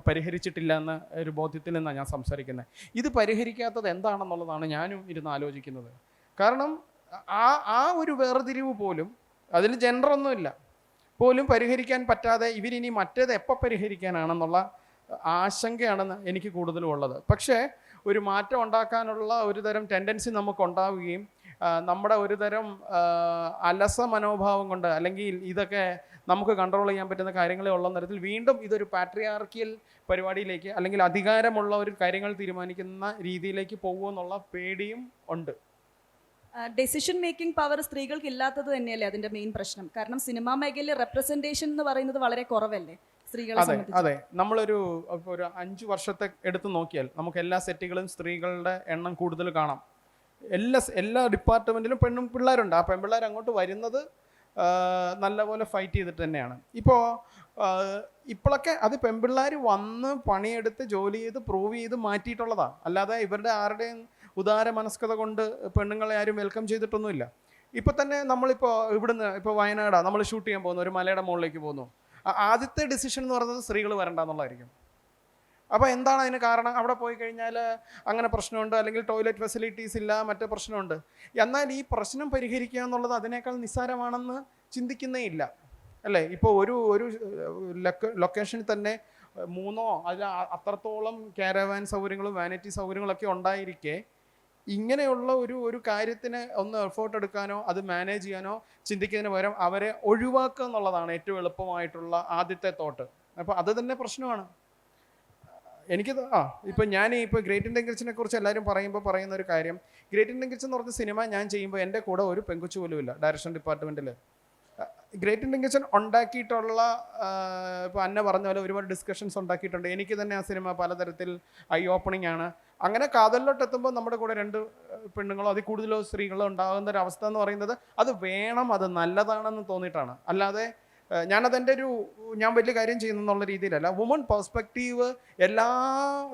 പരിഹരിച്ചിട്ടില്ല എന്ന ഒരു ബോധ്യത്തിൽ നിന്നാണ് ഞാൻ സംസാരിക്കുന്നത്. ഇത് പരിഹരിക്കാത്തത് എന്താണെന്നുള്ളതാണ് ഞാനും ഇരുന്ന് ആലോചിക്കുന്നത്. കാരണം ആ ഒരു വേർതിരിവ് പോലും, അതിൽ ജെൻഡറൊന്നുമില്ല, പോലും പരിഹരിക്കാൻ പറ്റാതെ ഇവരിനി മറ്റേത് എപ്പോൾ പരിഹരിക്കാനാണെന്നുള്ള ആശങ്കയാണ് എനിക്ക് കൂടുതലും ഉള്ളത്. പക്ഷേ ഒരു മാറ്റം ഉണ്ടാക്കാനുള്ള ഒരു തരം ടെൻഡൻസി നമുക്കുണ്ടാവുകയും നമ്മുടെ ഒരു തരം അലസ മനോഭാവം കൊണ്ട്, അല്ലെങ്കിൽ ഇതൊക്കെ നമുക്ക് കൺട്രോൾ ചെയ്യാൻ പറ്റുന്ന കാര്യങ്ങളെ ഉള്ള തരത്തിൽ വീണ്ടും ഇതൊരു പാട്രിയാർക്കിയൽ പരിപാടിയിലേക്ക്, അല്ലെങ്കിൽ അധികാരമുള്ള ഒരു കാര്യങ്ങൾ തീരുമാനിക്കുന്ന രീതിയിലേക്ക് പോകുമെന്നുള്ള പേടിയും ഉണ്ട്. ഡെസിഷൻ മേക്കിംഗ് പവർ സ്ത്രീകൾക്ക് ഇല്ലാത്തത് തന്നെയല്ലേ അതിന്റെ മെയിൻ പ്രശ്നം? കാരണം സിനിമാ മേഖലയിൽ റെപ്രസെന്റേഷൻ എന്ന് പറയുന്നത് വളരെ കുറവല്ലേ സ്ത്രീകളെ സംബന്ധിച്ച്? അതെ, നമ്മളൊരു 5 വർഷത്തെ എടുത്ത് നോക്കിയാൽ നമുക്ക് എല്ലാ സെറ്റുകളും സ്ത്രീകളുടെ എണ്ണം കൂടുതൽ കാണാം. എല്ലാ ഡിപ്പാർട്ട്മെൻറ്റിലും പിള്ളേരുണ്ട്. ആ പെൺപിള്ളേർ അങ്ങോട്ട് വരുന്നത് നല്ലപോലെ ഫൈറ്റ് ചെയ്തിട്ട് തന്നെയാണ്. ഇപ്പോഴൊക്കെ അത് പെൺപിള്ളേർ വന്ന് പണിയെടുത്ത് ജോലി ചെയ്ത് പ്രൂവ് ചെയ്ത് മാറ്റിയിട്ടുള്ളതാണ്. അല്ലാതെ ഇവരുടെ ആരുടെയും ഉദാര മനസ്കത കൊണ്ട് പെണ്ണുങ്ങളെ ആരും വെൽക്കം ചെയ്തിട്ടൊന്നുമില്ല. ഇപ്പോൾ തന്നെ നമ്മളിപ്പോൾ ഇവിടുന്ന് ഇപ്പോൾ വയനാടാണ് നമ്മൾ ഷൂട്ട് ചെയ്യാൻ പോകുന്നു, ഒരു മലയുടെ മുകളിലേക്ക് പോകുന്നു. ആദ്യത്തെ ഡിസിഷൻ എന്ന് പറയുന്നത് സ്ത്രീകൾ വരണ്ട എന്നുള്ളതായിരിക്കും. അപ്പോൾ എന്താണ് അതിന് കാരണം? അവിടെ പോയി കഴിഞ്ഞാൽ അങ്ങനെ പ്രശ്നമുണ്ട്, അല്ലെങ്കിൽ ടോയ്ലറ്റ് ഫെസിലിറ്റീസ് ഇല്ല, മറ്റേ പ്രശ്നമുണ്ട്. എന്നാൽ ഈ പ്രശ്നം പരിഹരിക്കുക എന്നുള്ളത് അതിനേക്കാൾ നിസ്സാരമാണെന്ന് ചിന്തിക്കുന്നേ ഇല്ല അല്ലേ. ഇപ്പോൾ ഒരു ലൊക്കേഷനിൽ തന്നെ 3 അതിൽ അത്രത്തോളം കാരവാൻ സൗകര്യങ്ങളും വാനിറ്റി സൗകര്യങ്ങളൊക്കെ ഉണ്ടായിരിക്കെ ഇങ്ങനെയുള്ള ഒരു കാര്യത്തിന് ഒന്ന് എഫേർട്ട് എടുക്കാനോ അത് മാനേജ് ചെയ്യാനോ ചിന്തിക്കുന്നതിന് പകരം അവരെ ഒഴിവാക്കുക എന്നുള്ളതാണ് ഏറ്റവും എളുപ്പമായിട്ടുള്ള ആദ്യത്തെ തോട്ട്. അപ്പോൾ അത് തന്നെ പ്രശ്നമാണ്. എനിക്കത് ഇപ്പം ഇപ്പോൾ ഗ്രേറ്റ് ഇന്ത്യൻ കിച്ചനെ കുറിച്ച് എല്ലാവരും പറയുന്ന ഒരു കാര്യം, ഗ്രേറ്റ് ഇന്ത്യൻ കിച്ചൻ എന്ന് പറഞ്ഞ സിനിമ ഞാൻ ചെയ്യുമ്പോൾ എൻ്റെ കൂടെ ഒരു പെങ്കുച്ചു പോലും ഇല്ല ഡയറക്ഷൻ ഡിപ്പാർട്ട്മെൻറ്റിൽ. ഗ്രേറ്റ് ഇന്ത്യൻ കിച്ചൻ ഉണ്ടാക്കിയിട്ടുള്ള ഇപ്പോൾ അന്ന പറഞ്ഞ പോലെ ഒരുപാട് ഡിസ്കഷൻസ് ഉണ്ടാക്കിയിട്ടുണ്ട്. എനിക്ക് തന്നെ ആ സിനിമ പലതരത്തിൽ ഐ ഓപ്പണിംഗ് ആണ്. അങ്ങനെ കാതലിലോട്ട് എത്തുമ്പോൾ നമ്മുടെ കൂടെ 2 പെണ്ണുങ്ങളോ അതിൽ കൂടുതലോ സ്ത്രീകളോ ഉണ്ടാകുന്ന ഒരു അവസ്ഥ എന്ന് പറയുന്നത് അത് വേണം, അത് നല്ലതാണെന്ന് തോന്നിയിട്ടാണ്. അല്ലാതെ ഞാൻ വലിയ കാര്യം ചെയ്യുന്നുള്ള രീതിയിലല്ല. വുമൺ പെർസ്പെക്റ്റീവ് എല്ലാ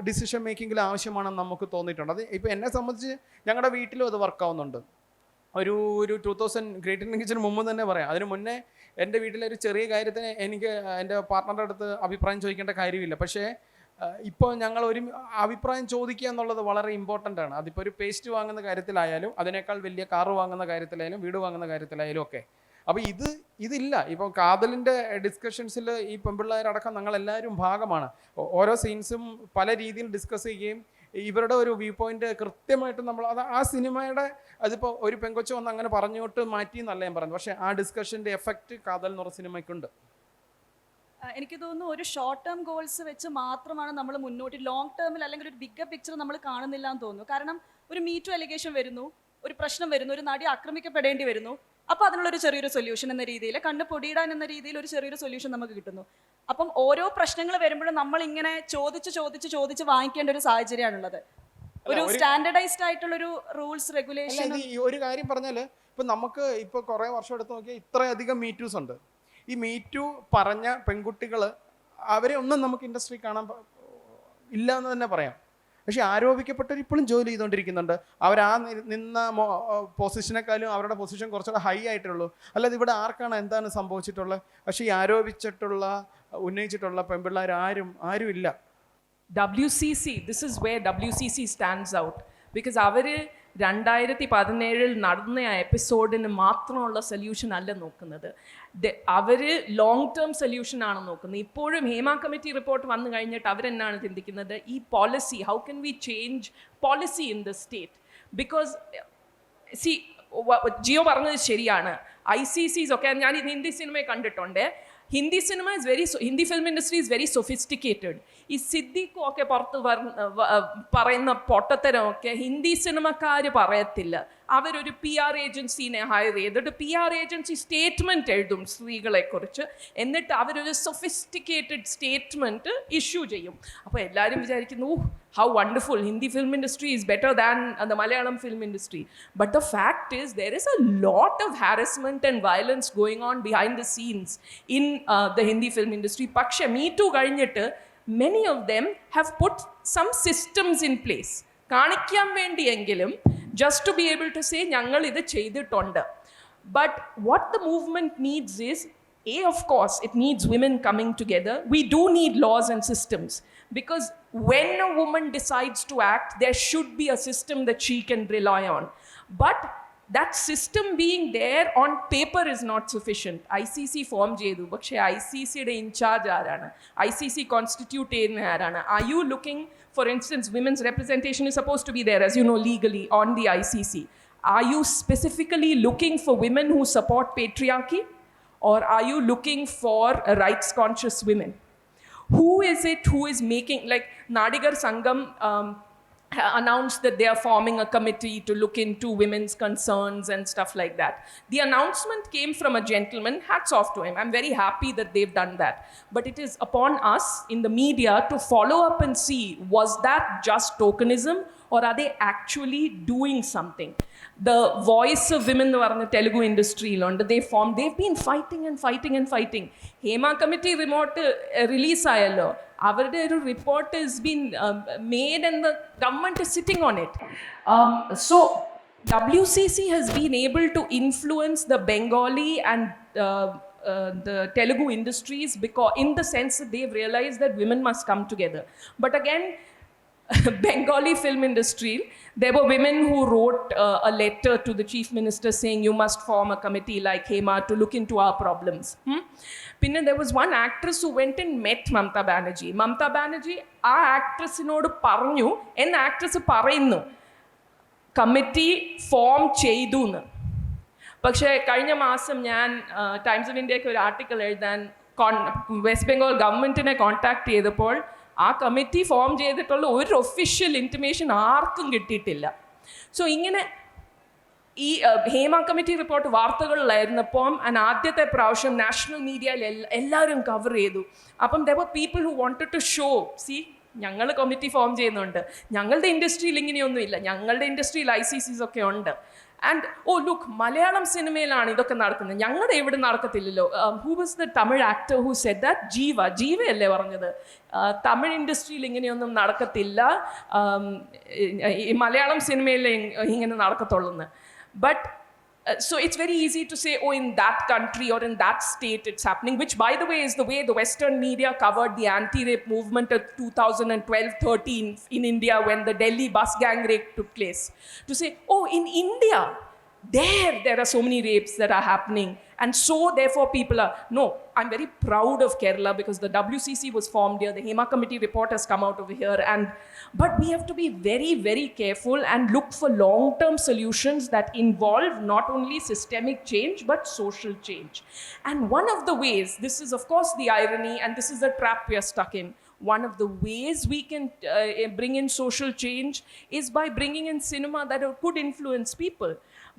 ഡിസിഷൻ മേക്കിങ്ങിലും ആവശ്യമാണെന്ന് നമുക്ക് തോന്നിയിട്ടുണ്ട്. അത് ഇപ്പോൾ എന്നെ സംബന്ധിച്ച് ഞങ്ങളുടെ വീട്ടിലും അത് വർക്കാവുന്നുണ്ട്. ഒരു 2000 ഗ്രേറ്റ് ഇന്ത്യൻ കിച്ചന് മുമ്പ് തന്നെ പറയാം. അതിന് മുന്നേ എൻ്റെ വീട്ടിലെ ഒരു ചെറിയ കാര്യത്തിന് എനിക്ക് എൻ്റെ പാർട്ട്ണറുടെ അടുത്ത് അഭിപ്രായം ചോദിക്കേണ്ട കാര്യമില്ല. പക്ഷേ ഇപ്പോൾ ഞങ്ങൾ ഒരു അഭിപ്രായം ചോദിക്കുക എന്നുള്ളത് വളരെ ഇമ്പോർട്ടൻ്റ് ആണ്. അതിപ്പോൾ ഒരു പേസ്റ്റ് വാങ്ങുന്ന കാര്യത്തിലായാലും, അതിനേക്കാൾ വലിയ കാറ് വാങ്ങുന്ന കാര്യത്തിലായാലും, വീട് വാങ്ങുന്ന കാര്യത്തിലായാലും ഒക്കെ. അപ്പോൾ ഇതില്ല. ഇപ്പോൾ കാതലിൻ്റെ ഡിസ്കഷൻസിൽ ഈ പെൺപിള്ളേരടക്കം ഞങ്ങളെല്ലാവരും ഭാഗമാണ്. ഓരോ സീൻസും പല രീതിയിൽ ഡിസ്കസ് ചെയ്യുകയും ഇവരുടെ ഒരു വ്യൂ പോയിന്റ് കൃത്യമായിട്ട് നമ്മൾ ആ സിനിമയുടെ അതിപ്പോൾ ഒരു പെങ്കൊച്ച് വന്ന് അങ്ങനെ പറഞ്ഞോട്ട് മാറ്റി എന്നല്ല ഞാൻ പറയുന്നത്. പക്ഷേ ആ ഡിസ്കഷൻ്റെ എഫക്റ്റ് കാതൽ എന്ന് പറഞ്ഞ സിനിമയ്ക്കുണ്ട്. എനിക്ക് തോന്നുന്നു ഒരു ഷോർട്ട് ടേം ഗോൾസ് വെച്ച് മാത്രമാണ് നമ്മൾ മുന്നോട്ട്, ലോങ് ടേമിൽ അല്ലെങ്കിൽ ഒരു ബിഗ്ഗർ പിക്ചർ നമ്മൾ കാണുന്നില്ല എന്ന് തോന്നുന്നു. കാരണം ഒരു മീറ്റു അലിഗേഷൻ വരുന്നു, ഒരു പ്രശ്നം വരുന്നു, ഒരു നടി ആക്രമിക്കപ്പെടേണ്ടി വരുന്നു, അപ്പോൾ അതിനുള്ളൊരു ചെറിയൊരു സൊല്യൂഷൻ എന്ന രീതിയിൽ, കണ്ണ് പൊടിയിടാൻ എന്ന രീതിയിൽ ഒരു ചെറിയൊരു സൊല്യൂഷൻ നമുക്ക് കിട്ടുന്നു. അപ്പം ഓരോ പ്രശ്നങ്ങൾ വരുമ്പോഴും നമ്മളിങ്ങനെ ചോദിച്ച് വാങ്ങിക്കേണ്ട ഒരു സാഹചര്യമാണുള്ളത്. ഒരു സ്റ്റാൻഡർഡൈസ്ഡ് ആയിട്ടുള്ളൊരു റൂൾസ് അല്ല റെഗുലേഷൻ. ഇത് ഈ ഒരു കാര്യം പറഞ്ഞാൽ ഇപ്പം നമുക്ക് ഇപ്പോൾ കുറേ വർഷം എടുത്ത് നോക്കിയാൽ ഇത്രയധികം മീറ്റൂസ് ഉണ്ട്. ഈ മീറ്റു പറഞ്ഞ പെൺകുട്ടികൾ അവരെ ഒന്നും നമുക്ക് ഇൻഡസ്ട്രി കാണാൻ ഇല്ല എന്ന് തന്നെ പറയാം. പക്ഷെ ആരോപിക്കപ്പെട്ടവർ ഇപ്പോഴും ജോലി ചെയ്തുകൊണ്ടിരിക്കുന്നുണ്ട്. അവർ ആ നിന്ന പൊസിഷനേക്കാളും അവരുടെ പൊസിഷൻ കുറച്ചുകൂടെ ഹൈ ആയിട്ടുള്ളൂ. അല്ലാതെ ഇവിടെ ആർക്കാണ് എന്താണ് സംഭവിച്ചിട്ടുള്ളത്? പക്ഷേ ഈ ആരോപിച്ചിട്ടുള്ള ഉന്നയിച്ചിട്ടുള്ള പെൺപിള്ളേർ ആരും ഇല്ല. WCC, this is where WCC stands out. Because അവർ 2017 നടന്ന ആ എപ്പിസോഡിന് മാത്രമുള്ള സൊല്യൂഷൻ അല്ല നോക്കുന്നത്, അവർ ലോങ് ടേം സൊല്യൂഷൻ ആണ് നോക്കുന്നത്. ഇപ്പോഴും ഹേമ കമ്മിറ്റി റിപ്പോർട്ട് വന്നു കഴിഞ്ഞിട്ട് അവരെന്നാണ് ചിന്തിക്കുന്നത്, ഈ policy, how can we change policy in the state? Because Jeo പറഞ്ഞത് ശരിയാണ്, ICCs ഒക്കെ ഞാൻ ഹിന്ദി സിനിമയെ കണ്ടിട്ടുണ്ട്. Hindi cinema Hindi film industry is very sophisticated. ഈ സിദ്ദിഖും ഒക്കെ പുറത്ത് പറയുന്ന പൊട്ടത്തരമൊക്കെ ഹിന്ദി സിനിമക്കാർ പറയത്തില്ല. അവരൊരു PR ഏജൻസിനെ ഹയർ ചെയ്തിട്ട് PR ഏജൻസി സ്റ്റേറ്റ്മെൻറ്റ് എഴുതും സ്ത്രീകളെക്കുറിച്ച്, എന്നിട്ട് അവരൊരു സൊഫിസ്റ്റിക്കേറ്റഡ് സ്റ്റേറ്റ്മെൻറ്റ് ഇഷ്യൂ ചെയ്യും. അപ്പോൾ എല്ലാവരും വിചാരിക്കുന്നു, how wonderful, Hindi film industry is better than the Malayalam film industry. But the fact is, there is a lot of harassment and violence going on behind the scenes in the Hindi film industry. Paksha, Me Too കഴിഞ്ഞിട്ട് many of them have put some systems in place. കാണിക്കാൻ വേണ്ടിയെങ്കിലും, just to be able to say, ഞങ്ങൾ ഇത് ചെയ്തിട്ടുണ്ട്. But what the movement needs is, of course, it needs women coming together. We do need laws and systems. Because when a woman decides to act, there should be a system that she can rely on. But that system being there on paper is not sufficient. ICC form ചെയ്തു, പക്ഷേ ICCയുടെ in charge ആരാണ്? ICC constitute ചെയ്യുന്ന ആരാണ്? Are you looking, for instance, women's representation is supposed to be there, as you know, legally on the ICC. Are you specifically looking for women who support patriarchy? Or are you looking for rights conscious women? Who is it who is making, like Nadigar Sangam announced that they are forming a committee to look into women's concerns and stuff like that. The announcement came from a gentleman, hats off to him. I'm very happy that they've done that. But it is upon us in the media to follow up and see, was that just tokenism or are they actually doing something? The Voice of Women എന്ന് പറഞ്ഞ തെലുഗു ഇൻഡസ്ട്രിയിലുണ്ട്. they've been fighting. Hema committee റിമോട്ട് റിലീസായല്ലോ, അവരുടെ ഒരു report has been made and the government is sitting on it. So WCC has been able to influence the Bengali and the Telugu industries, because in the sense that they've realized that women must come together. But again, Bengali film industry, there were women who wrote a letter to the chief minister saying, you must form a committee like Hema to look into our problems. Pinna, there was one actress who went and met Mamta Banerjee ആ ആക്ട്രസിനോട് പറഞ്ഞു, എന്ന actress പറയുന്നു committee form ചെയ്തു എന്ന്. പക്ഷേ കഴിഞ്ഞ മാസം ഞാൻ ടൈംസ് ഓഫ് ഇന്ത്യക്ക് ഒരു ആർട്ടിക്കിൾ എഴുതാൻ വെസ്റ്റ് ബംഗാൾ ഗവൺമെൻറ്റിനെ കോൺടാക്ട് ചെയ്തപ്പോൾ ആ കമ്മിറ്റി ഫോം ചെയ്തിട്ടുള്ള ഒരു ഒഫീഷ്യൽ ഇൻറ്റിമേഷൻ ആർക്കും കിട്ടിയിട്ടില്ല. സോ ഇങ്ങനെ ഈ ഹേമ കമ്മിറ്റി റിപ്പോർട്ട് വാർത്തകളിലായിരുന്നപ്പം ആദ്യത്തെ പ്രാവശ്യം നാഷണൽ മീഡിയയിൽ എല്ലാവരും കവർ ചെയ്തു. അപ്പം there were people who wanted to show, see ഞങ്ങൾ കമ്മിറ്റി ഫോം ചെയ്യുന്നുണ്ട്, ഞങ്ങളുടെ ഇൻഡസ്ട്രിയിൽ ഇങ്ങനെയൊന്നുമില്ല, ഞങ്ങളുടെ ഇൻഡസ്ട്രിയിൽ ICCs ഒക്കെ ഉണ്ട്. ആൻഡ് ലുക്ക്, മലയാളം സിനിമയിലാണ് ഇതൊക്കെ നടക്കുന്നത്, ഞങ്ങളുടെ എവിടെ നടക്കത്തില്ലല്ലോ. Who was the Tamil actor who said that? ജീവയല്ലേ പറഞ്ഞത്, തമിഴ് ഇൻഡസ്ട്രിയിൽ ഇങ്ങനെയൊന്നും നടക്കത്തില്ല, മലയാളം സിനിമയിൽ ഇങ്ങനെ നടക്കത്തുള്ളൂ. But so it's very easy to say, in that country or in that state it's happening, which by the way is the way the Western media covered the anti-rape movement of 2012-13 in India when the Delhi bus gang rape took place. To say, in India, there are so many rapes that are happening, and so therefore people are, no, I'm very proud of Kerala because the WCC was formed here, the Hema Committee report has come out over here, but we have to be very, very careful and look for long-term solutions that involve not only systemic change but social change. And one of the ways, this is of course the irony and this is the trap we are stuck in, one of the ways we can bring in social change is by bringing in cinema that could influence people.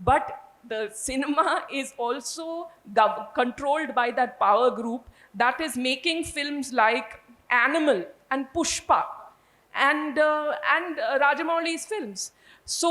But the cinema is also controlled by that power group that is making films like Animal and Pushpa. and Rajamouli's films. So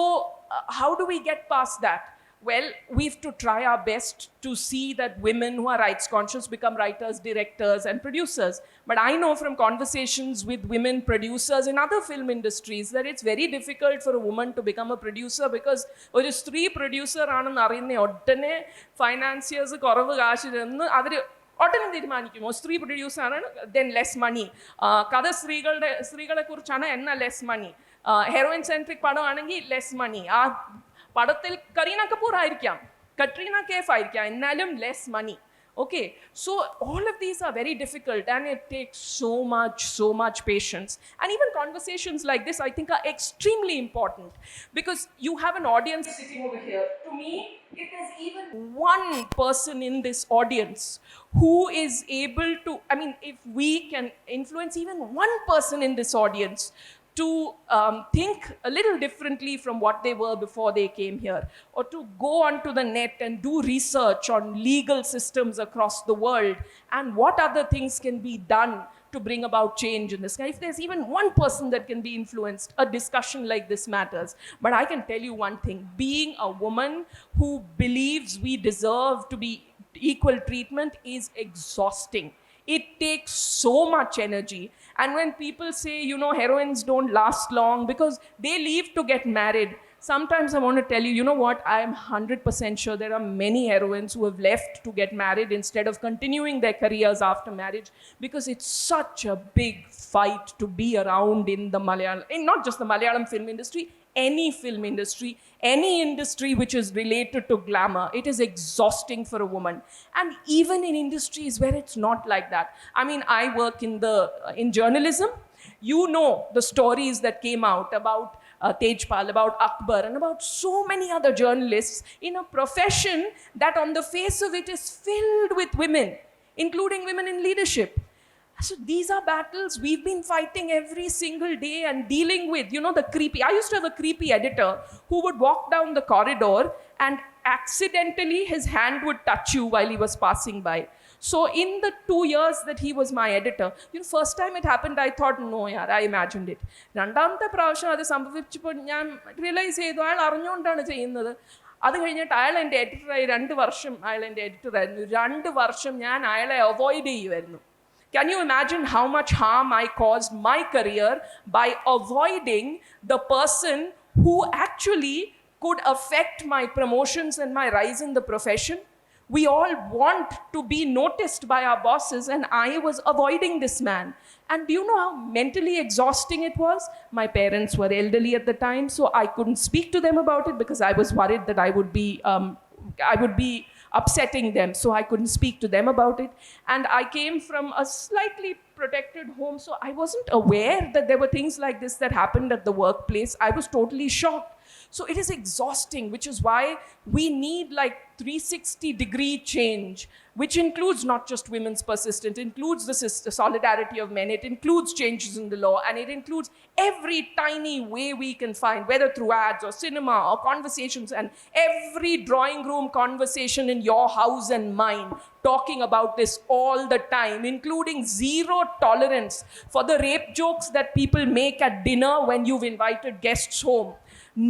how do we get past that? Well, we have to try our best to see that women who are rights conscious become writers, directors, and producers. But I know from conversations with women producers in other film industries that it's very difficult for a woman to become a producer because ഒരു സ്ത്രീ producer ആണെന്ന് അറിയുന്ന ഉടനെ financiers കുറവ് കാശ് തന്ന് അവർ ഉടനെ തീരുമാനിക്കുമോ സ്ത്രീ പ്രൊഡ്യൂസറാണ് ദെൻ ലെസ് മണി, കഥ സ്ത്രീകളെ കുറിച്ചാണ് എന്നാൽ ലെസ് മണി, ഹെറോയിൻ സെൻട്രിക് പടമാണെങ്കിൽ ലെസ് മണി, ആ പടത്തിൽ കരീന കപൂർ ആയിരിക്കാം, കട്രീന കൈഫ് ആയിരിക്കാം, എന്നാലും less money. Okay, so all of these are very difficult and it takes so much patience. And even conversations like this, I think, are extremely important because you have an audience sitting over here. To me, if there's even one person in this audience who is able to, I mean, if we can influence even one person in this audience to think a little differently from what they were before they came here, or to go onto the net and do research on legal systems across the world and what other things can be done to bring about change in this. If there's even one person that can be influenced, a discussion like this matters. But I can tell you one thing, being a woman who believes we deserve to be equal treatment is exhausting. It takes so much energy. And when people say, you know, heroines don't last long because they leave to get married, sometimes I want to tell you, you know what, I am 100% sure there are many heroines who have left to get married instead of continuing their careers after marriage because it's such a big fight to be around in the Malayalam, in not just the Malayalam film industry, any film industry, any industry which is related to glamour. It is exhausting for a woman. And even in industries where it's not like that. I mean, I work in journalism. You know the stories that came out about Tejpal, about Akbar, and about so many other journalists in a profession that on the face of it is filled with women, including women in leadership. So these are battles we've been fighting every single day and dealing with. You know, the creepy, I used to have a creepy editor who would walk down the corridor and accidentally his hand would touch you while he was passing by. So in the 2 years that he was my editor, you know, first time it happened, I thought, no, yaar, I imagined it. രണ്ടാമത്തെ പ്രാവശ്യം അത് സംഭവിച്ചപ്പോൾ ഞാൻ realise ചെയ്തു അയാൾ അറിഞ്ഞുകൊണ്ടാണ് ചെയ്യുന്നത്. അത് കഴിഞ്ഞിട്ട് അയാൾ എൻ്റെ എഡിറ്ററായി 2 വർഷം അയാൾ എൻ്റെ എഡിറ്ററായിരുന്നു. 2 വർഷം ഞാൻ അയാളെ അവോയ്ഡ് ചെയ്യുമായിരുന്നു. Can you imagine how much harm I caused my career by avoiding the person who actually could affect my promotions and my rise in the profession? We all want to be noticed by our bosses, and I was avoiding this man. And do you know how mentally exhausting it was? My parents were elderly at the time, so I couldn't speak to them about it because I was worried that I would be upsetting them, so I couldn't speak to them about it. And I came from a slightly protected home, so I wasn't aware that there were things like this that happened at the workplace. I was totally shocked. So it is exhausting, which is why we need like 360-degree change, which includes not just women's persistence, it includes the solidarity of men, it includes changes in the law, and it includes every tiny way we can find, whether through ads or cinema or conversations, and every drawing room conversation in your house and mine, talking about this all the time, including zero tolerance for the rape jokes that people make at dinner when you've invited guests home.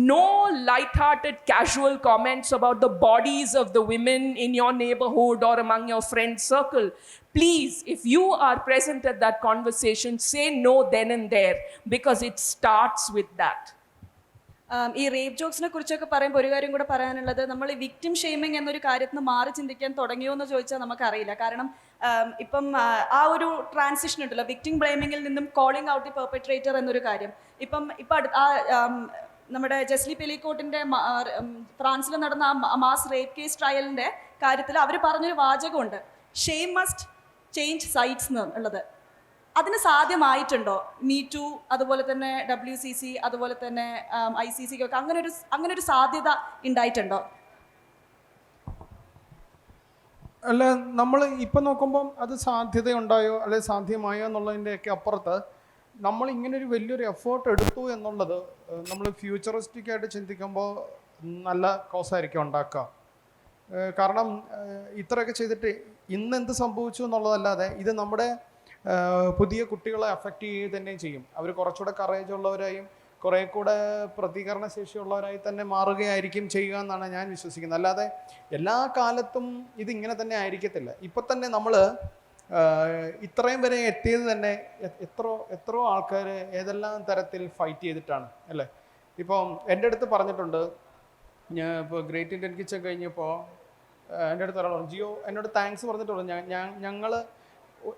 No light-hearted casual comments about the bodies of the women in your neighborhood or among your friend circle. Please, if you are present at that conversation, say no then and there, because it starts with that. ഈ rape ജോക്സിനെ കുറിച്ചൊക്കെ പറയുമ്പോൾ ഒരു കാര്യം കൂടെ പറയാനുള്ളത്, നമ്മൾ ഈ victim shaming എന്നൊരു കാര്യത്തിൽ നിന്ന് മാറി ചിന്തിക്കാൻ തുടങ്ങിയോ എന്ന് ചോദിച്ചാൽ നമുക്കറിയില്ല. കാരണം ഇപ്പം ആ ഒരു ട്രാൻസിഷൻ ഉണ്ടല്ലോ, വിക്ടിം ബ്ലെയിമിങ്ങിൽ നിന്നും കോളിംഗ് ഔട്ട് ദി പെർപെട്രേറ്റർ എന്നൊരു കാര്യം. ഇപ്പം നമ്മുടെ ജസ്ലി പെലിക്കോട്ടിൻ്റെ ഫ്രാൻസിൽ നടന്ന ആ മാസ് റേപ്പ് കേസ് ട്രയലിൻ്റെ കാര്യത്തിൽ അവർ പറഞ്ഞൊരു വാചകമുണ്ട്, ഷെയിം മസ്റ്റ് ചേഞ്ച് സൈഡ്സ് എന്നുള്ളത്. അതിന് സാധ്യമായിട്ടുണ്ടോ? മീ ടു, അതുപോലെ തന്നെ WCC, അതുപോലെ തന്നെ ICC ഒക്കെ അങ്ങനെ ഒരു സാധ്യത ഉണ്ടായിട്ടുണ്ടോ? അല്ല, നമ്മൾ ഇപ്പം നോക്കുമ്പം അത് സാധ്യതയുണ്ടായോ അല്ലെ സാധ്യമായോ എന്നുള്ളതിൻ്റെയൊക്കെ അപ്പുറത്ത് നമ്മൾ ഇങ്ങനൊരു വലിയൊരു എഫേർട്ട് എടുത്തു എന്നുള്ളത് നമ്മൾ ഫ്യൂച്ചറിസ്റ്റിക് ആയിട്ട് ചിന്തിക്കുമ്പോൾ നല്ല കോസായിരിക്കും ഉണ്ടാക്കുക. കാരണം ഇത്രയൊക്കെ ചെയ്തിട്ട് ഇന്ന് എന്ത് സംഭവിച്ചു എന്നുള്ളതല്ലാതെ ഇത് നമ്മുടെ പുതിയ കുട്ടികളെ അഫക്റ്റ് ചെയ്യുക തന്നെ ചെയ്യും. അവർ കുറച്ചുകൂടെ കറേജ് ഉള്ളവരായും കുറേ കൂടെ പ്രതികരണ ശേഷിയുള്ളവരായി തന്നെ മാറുകയായിരിക്കും ചെയ്യുക എന്നാണ് ഞാൻ വിശ്വസിക്കുന്നത്. അല്ലാതെ എല്ലാ കാലത്തും ഇതിങ്ങനെ തന്നെ ആയിരിക്കത്തില്ല. ഇപ്പം തന്നെ നമ്മൾ ഇത്രയും വരെ എത്തിയത് തന്നെ എത്രയോ ആൾക്കാർ ഏതെല്ലാം തരത്തിൽ ഫൈറ്റ് ചെയ്തിട്ടാണ് അല്ലേ. ഇപ്പം എൻ്റെ അടുത്ത് പറഞ്ഞിട്ടുണ്ട്, ഞാൻ ഇപ്പോൾ ഗ്രേറ്റ് ഇന്ത്യൻ കിച്ചൺ കഴിഞ്ഞപ്പോൾ എൻ്റെ അടുത്ത് ഒരാൾ ജിയോ എന്നോട് താങ്ക്സ് പറഞ്ഞിട്ടുള്ളൂ. ഞങ്ങൾ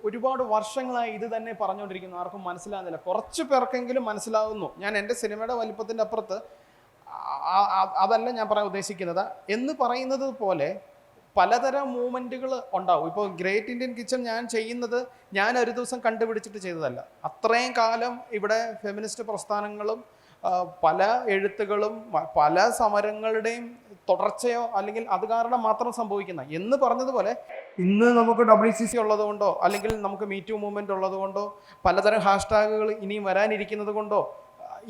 ഒരുപാട് വർഷങ്ങളായി ഇത് തന്നെ പറഞ്ഞുകൊണ്ടിരിക്കുന്നു, ആർക്കും മനസ്സിലാകുന്നില്ല. കുറച്ച് പേർക്കെങ്കിലും മനസ്സിലാകുന്നു. ഞാൻ എൻ്റെ സിനിമയുടെ വലിപ്പത്തിൻ്റെ അപ്പുറത്ത് അതല്ല ഞാൻ പറയാൻ ഉദ്ദേശിക്കുന്നത്. എന്ന് പറയുന്നത് പോലെ പലതരം മൂവ്മെൻറ്റുകൾ ഉണ്ടാവും. ഇപ്പോൾ ഗ്രേറ്റ് ഇന്ത്യൻ കിച്ചൺ ഞാൻ ചെയ്യുന്നത് ഞാൻ ഒരു ദിവസം കണ്ടുപിടിച്ചിട്ട് ചെയ്തതല്ല. അത്രയും കാലം ഇവിടെ ഫെമിനിസ്റ്റ് പ്രസ്ഥാനങ്ങളും പല എഴുത്തുകളും പല സമരങ്ങളുടെയും തുടർച്ചയോ അല്ലെങ്കിൽ അത് കാരണം മാത്രം സംഭവിക്കുന്ന എന്ന് പറഞ്ഞതുപോലെ ഇന്ന് നമുക്ക് WCC ഉള്ളതുകൊണ്ടോ അല്ലെങ്കിൽ നമുക്ക് മീറ്റു മൂവ്മെൻ്റ് ഉള്ളതുകൊണ്ടോ പലതരം ഹാഷ്ടാഗുകൾ ഇനിയും വരാനിരിക്കുന്നത് കൊണ്ടോ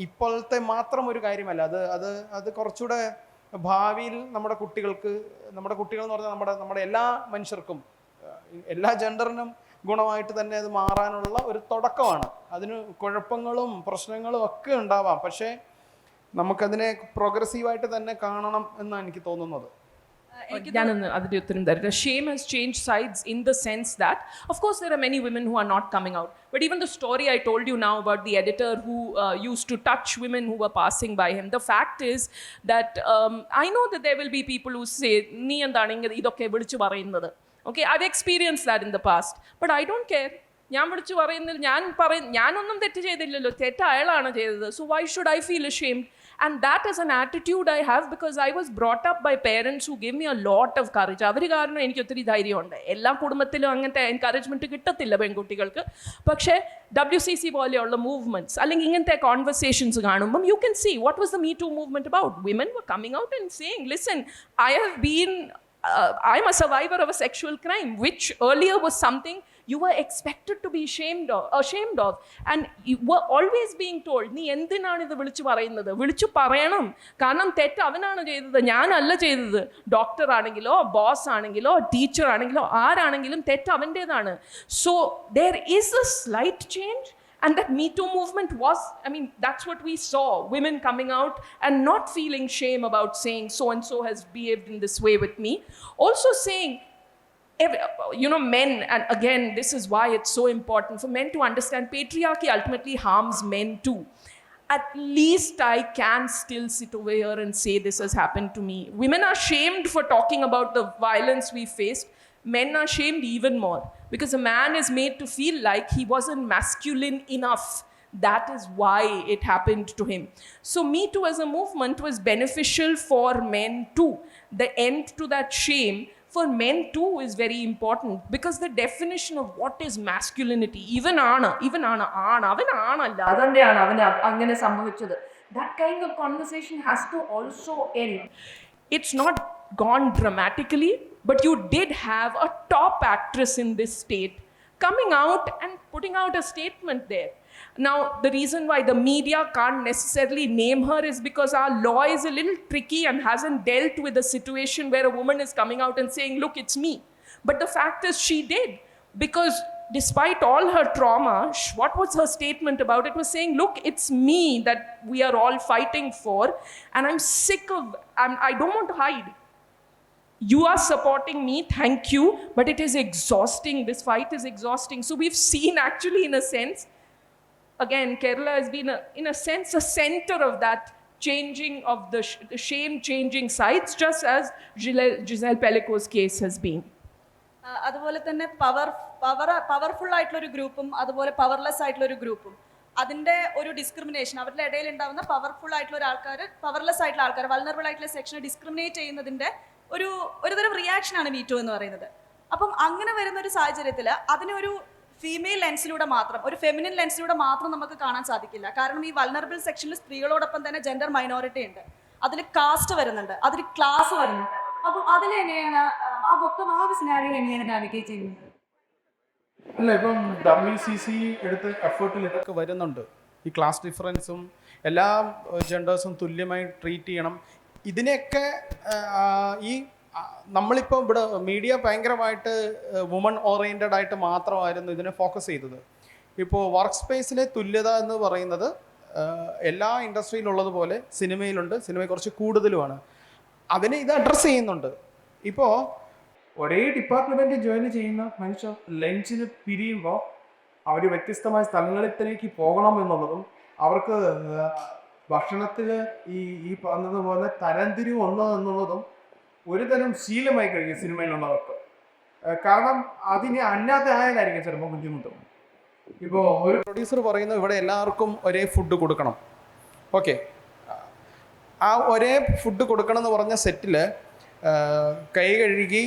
ഇപ്പോഴത്തെ മാത്രം ഒരു കാര്യമല്ല. അത് കുറച്ചുകൂടെ ഭാവിയിൽ നമ്മുടെ കുട്ടികൾ എന്ന് പറഞ്ഞാൽ നമ്മുടെ എല്ലാ മനുഷ്യർക്കും എല്ലാ ജെൻഡറിനും ഗുണമായിട്ട് തന്നെ അത് മാറാനുള്ള ഒരു തുടക്കമാണ്. അതിന് കുഴപ്പങ്ങളും പ്രശ്നങ്ങളും ഒക്കെ ഉണ്ടാവാം, പക്ഷേ നമുക്കതിനെ പ്രോഗ്രസീവായിട്ട് തന്നെ കാണണം എന്നാണ് എനിക്ക് തോന്നുന്നത്. അതിന്റെ ഉത്തരം തരട്ടെ. Shame has changed sides in the sense that, of course, there are many women who are not coming out. But even the story I told you now about the editor who used to touch women who were passing by him, the fact is that I know that there will be people who say, "Nee endana idokke vilichu parayunnathu." Okay, I've experienced that in the past, but I don't care. ഞാൻ വിളിച്ചു പറയുന്നില്ല, ഞാനൊന്നും തെറ്റ് ചെയ്തില്ലല്ലോ, തെറ്റ് അയാളാണ് ചെയ്തത്. So why should I feel ashamed? And that is an attitude I have because I was brought up by parents who gave me a lot of courage. അവർ കാരണം എനിക്ക് ഒത്തിരി ധൈര്യമുണ്ട്. എല്ലാ കുടുംബത്തിലും അങ്ങനത്തെ എൻകറേജ്മെൻറ്റ് കിട്ടത്തില്ല പെൺകുട്ടികൾക്ക്. പക്ഷേ WCC പോലെയുള്ള മൂവ്മെൻറ്റ്സ് അല്ലെങ്കിൽ ഇങ്ങനത്തെ കോൺവെർസേഷൻസ് കാണുമ്പം you can see what was the Me Too movement about. Women were coming out and saying, listen, I'm a survivor of a sexual crime, which earlier was something you were expected to be ashamed of. And you were always being told, നീ എന്തിനാണ് ഇത് വിളിച്ചു പറയുന്നത്? വിളിച്ചു പറയണം, കാരണം തെറ്റ് അവനാണ് ചെയ്തത്, ഞാനല്ല ചെയ്തത്. ഡോക്ടർ ആണെങ്കിലോ ബോസ് ആണെങ്കിലോ ടീച്ചർ ആണെങ്കിലോ ആരാണെങ്കിലും തെറ്റ് അവൻ്റേതാണ്. So there is a slight change. And that Me Too movement was, that's what we saw. Women coming out and not feeling shame about saying so-and-so has behaved in this way with me. Also saying, men, and again, this is why it's so important for men to understand patriarchy ultimately harms men too. At least I can still sit over here and say this has happened to me. Women are shamed for talking about the violence we faced. Men are shamed even more because a man is made to feel like he wasn't masculine enough. That is why it happened to him. So Me Too as a movement was beneficial for men too. The end to that shame for men too is very important because the definition of what is masculinity, even aana avan aanalla adandeyana avana angane sambhavichadu, that kind of conversation has to also end. It's not gone dramatically, but you did have a top actress in this state coming out and putting out a statement there. Now, the reason why the media can't necessarily name her is because our law is a little tricky and hasn't dealt with a situation where a woman is coming out and saying, look, it's me. But the fact is she did, because despite all her trauma, what was her statement about? It was saying, look, it's me that we are all fighting for, and I'm sick of, I don't want to hide. You are supporting me, thank you, but it is exhausting. This fight is exhausting. So we've seen actually, in a sense, again, Kerala has been, in a sense, a center of that changing of the shame-changing sides, just as Giselle Pellico's case has been. അതുപോലെ തന്നെ powerful ആയിട്ടുള്ളൊരു ഗ്രൂപ്പും അതുപോലെ powerless ആയിട്ടുള്ളൊരു ഗ്രൂപ്പും അതിൻ്റെ ഒരു discrimination അവരുടെ ഇടയിൽ ഉണ്ടാകുന്ന പവർഫുൾ ആയിട്ടുള്ള ആൾക്കാർ പവർലെസ് ആയിട്ടുള്ള ആൾക്കാർ വൾനറബിൾ ആയിട്ടുള്ള സെക്ഷനെ ഡിസ്ക്രിമിനേറ്റ് ചെയ്യുന്നതിൻ്റെ ഒരു തരം റിയാക്ഷനാണ് Me Too എന്ന് പറയുന്നത്. അപ്പം അങ്ങനെ വരുന്ന ഒരു സാഹചര്യത്തിൽ അതിനൊരു ഫീമെയിൽ ലെൻസിലൂടെ മാത്രം, ഒരു ഫെമിനിൻ ലെൻസിലൂടെ മാത്രം നമുക്ക് കാണാൻ സാധിക്കില്ല. കാരണം ഈ വൾനറബിൾ സെക്ഷനിൽ സ്ത്രീകളോടൊപ്പം തന്നെ ജെൻഡർ മൈനോറിറ്റി ഉണ്ട്, അതിൽ കാസ്റ്റ് വരുന്നുണ്ട്, അതിൽ ക്ലാസ് വരുന്നുണ്ട്. അപ്പം അതിലെങ്ങനെയാണ് മൊത്തം ഒരു സിനാരിയോ എങ്ങനെയാണ് നാവിഗേറ്റ് ചെയ്യുന്നത്? അല്ല, ഇപ്പം WCC എടുത്ത് എഫേർട്ടിൽ ഇതൊക്കെ വരുന്നുണ്ട്. ഈ ക്ലാസ് ഡിഫറൻസും എല്ലാ ജെൻഡേഴ്സും തുല്യമായി ട്രീറ്റ് ചെയ്യണം. ഇതിനെയൊക്കെ ഈ നമ്മളിപ്പോൾ ഇവിടെ മീഡിയ ഭയങ്കരമായിട്ട് വുമൺ ഓറിയൻറ്റഡ് ആയിട്ട് മാത്രമായിരുന്നു ഇതിനെ ഫോക്കസ് ചെയ്തത്. ഇപ്പോൾ വർക്ക് സ്പേസിലെ തുല്യത എന്ന് പറയുന്നത് എല്ലാ ഇൻഡസ്ട്രിയിലുള്ളതുപോലെ സിനിമയിലുണ്ട്, സിനിമ കുറച്ച് കൂടുതലുമാണ്. അതിനെ ഇത് അഡ്രസ്സ് ചെയ്യുന്നുണ്ട്. ഇപ്പോൾ ഒരേ ഡിപ്പാർട്ട്മെൻറ്റ് ജോയിൻ ചെയ്യുന്ന മനുഷ്യർ ലഞ്ചിന് പിരിയുമ്പോൾ അവർ വ്യത്യസ്തമായ സ്ഥലങ്ങളിലേക്ക് പോകണം എന്നുള്ളതും അവർക്ക് ഭക്ഷണത്തിൽ ഈ പറഞ്ഞതുപോലെ തരംതിരിവ് എന്നുള്ളതും ഒരു തരം ശീലമായി കഴിയും സിനിമയിലുള്ളവർക്ക്. കാരണം അതിനെ അല്ലാതെ ആയാലായിരിക്കും ചിലപ്പോൾ ബുദ്ധിമുട്ടും. ഇപ്പോൾ ഒരു പ്രൊഡ്യൂസർ പറയുന്നു ഇവിടെ എല്ലാവർക്കും ഒരേ ഫുഡ് കൊടുക്കണം. ഓക്കെ, ആ ഒരേ ഫുഡ് കൊടുക്കണം എന്ന് പറഞ്ഞ സെറ്റിൽ കൈ കഴുകി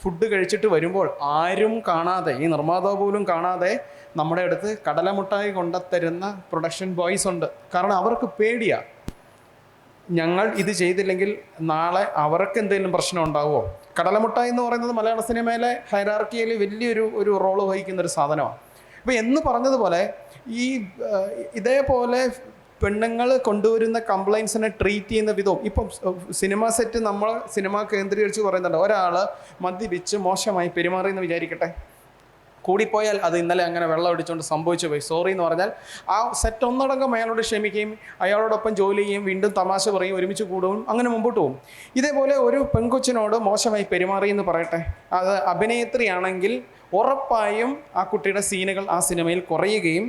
ഫുഡ് കഴിച്ചിട്ട് വരുമ്പോൾ ആരും കാണാതെ, ഈ നിർമ്മാതാവ് പോലും കാണാതെ നമ്മുടെ അടുത്ത് കടലമുട്ടായി കൊണ്ടുത്തരുന്ന പ്രൊഡക്ഷൻ ബോയ്സ് ഉണ്ട്. കാരണം അവർക്ക് പേടിയാണ്, ഞങ്ങൾ ഇത് ചെയ്തില്ലെങ്കിൽ നാളെ അവർക്ക് എന്തെങ്കിലും പ്രശ്നം ഉണ്ടാവുമോ. കടലമുട്ടായി എന്ന് പറയുന്നത് മലയാള സിനിമയിലെ ഹൈറാർക്കിയിൽ വലിയൊരു റോള് വഹിക്കുന്ന ഒരു സാധനമാണ്. അപ്പോൾ എന്ന് പറഞ്ഞതുപോലെ ഇതേപോലെ പെണ്ണുങ്ങൾ കൊണ്ടുവരുന്ന കംപ്ലയിൻസിനെ ട്രീറ്റ് ചെയ്യുന്ന വിധവും ഇപ്പം സിനിമ സെറ്റ് നമ്മൾ സിനിമ കേന്ദ്രീകരിച്ച് പറയുന്നുണ്ട്. ഒരാൾ മദ്യപിച്ച് മോശമായി പെരുമാറിയെന്ന് വിചാരിക്കട്ടെ, കൂടിപ്പോയാൽ അത് ഇന്നലെ അങ്ങനെ വെള്ളം അടിച്ചുകൊണ്ട് സംഭവിച്ചു പോയി, സോറി എന്ന് പറഞ്ഞാൽ ആ സെറ്റ് ഒന്നടങ്കം അയാളോട് ക്ഷമിക്കുകയും അയാളോടൊപ്പം ജോലി ചെയ്യും, വീണ്ടും തമാശ പറയും, ഒരുമിച്ച് കൂടുകയും അങ്ങനെ മുമ്പോട്ട് പോകും. ഇതേപോലെ ഒരു പെൺകൊച്ചിനോട് മോശമായി പെരുമാറി എന്ന് പറയട്ടെ, അത് അഭിനേത്രിയാണെങ്കിൽ ഉറപ്പായും ആ കുട്ടിയുടെ സീനുകൾ ആ സിനിമയിൽ കുറയുകയും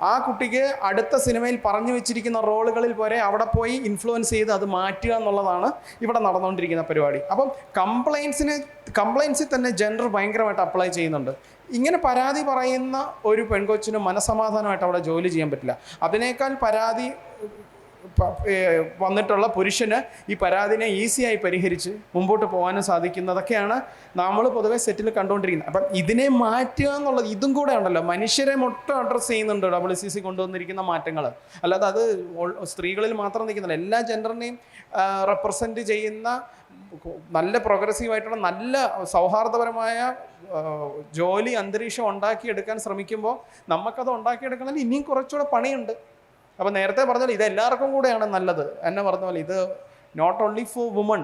ആ കുട്ടിക്ക് അടുത്ത സിനിമയിൽ പറഞ്ഞു വെച്ചിരിക്കുന്ന റോളുകളിൽ പോലെ അവിടെ പോയി ഇൻഫ്ലുവൻസ് ചെയ്ത് അത് മാറ്റുക എന്നുള്ളതാണ് ഇവിടെ നടന്നുകൊണ്ടിരിക്കുന്ന പരിപാടി. അപ്പം കംപ്ലയിൻസിൽ തന്നെ ജെൻഡർ ഭയങ്കരമായിട്ട് അപ്ലൈ ചെയ്യുന്നുണ്ട്. ഇങ്ങനെ പരാതി പറയുന്ന ഒരു പെൺകൊച്ചിന് മനസ്സമാധാനമായിട്ട് അവിടെ ജോലി ചെയ്യാൻ പറ്റില്ല. അതിനേക്കാൾ പരാതി വന്നിട്ടുള്ള പുരുഷന് ഈ പരാതിനെ ഈസിയായി പരിഹരിച്ച് മുമ്പോട്ട് പോകാനും സാധിക്കുന്നതൊക്കെയാണ് നമ്മൾ പൊതുവെ സെറ്റിൽ കണ്ടുകൊണ്ടിരിക്കുന്നത്. അപ്പം ഇതിനെ മാറ്റുക എന്നുള്ളത് ഇതും കൂടെ ഉണ്ടല്ലോ, മനുഷ്യരെ മൊത്തം അഡ്രസ്സ് ചെയ്യുന്നുണ്ട് WCC കൊണ്ടുവന്നിരിക്കുന്ന മാറ്റങ്ങൾ. അല്ലാതെ അത് സ്ത്രീകളിൽ മാത്രം നിൽക്കുന്നില്ല, എല്ലാ ജെൻഡറിനെയും റെപ്രസെൻറ്റ് ചെയ്യുന്ന നല്ല പ്രോഗ്രസീവായിട്ടുള്ള നല്ല സൗഹാർദ്ദപരമായ ജോലി അന്തരീക്ഷം ഉണ്ടാക്കിയെടുക്കാൻ ശ്രമിക്കുമ്പോൾ നമുക്കത് ഉണ്ടാക്കിയെടുക്കണമെങ്കിൽ ഇനിയും കുറച്ചുകൂടെ പണിയുണ്ട്. അപ്പോൾ നേരത്തെ പറഞ്ഞാൽ ഇത് എല്ലാവർക്കും കൂടെയാണ് നല്ലത്. എന്നെ പറഞ്ഞ പോലെ ഇത് നോട്ട് ഓൺലി ഫോർ വുമൺ,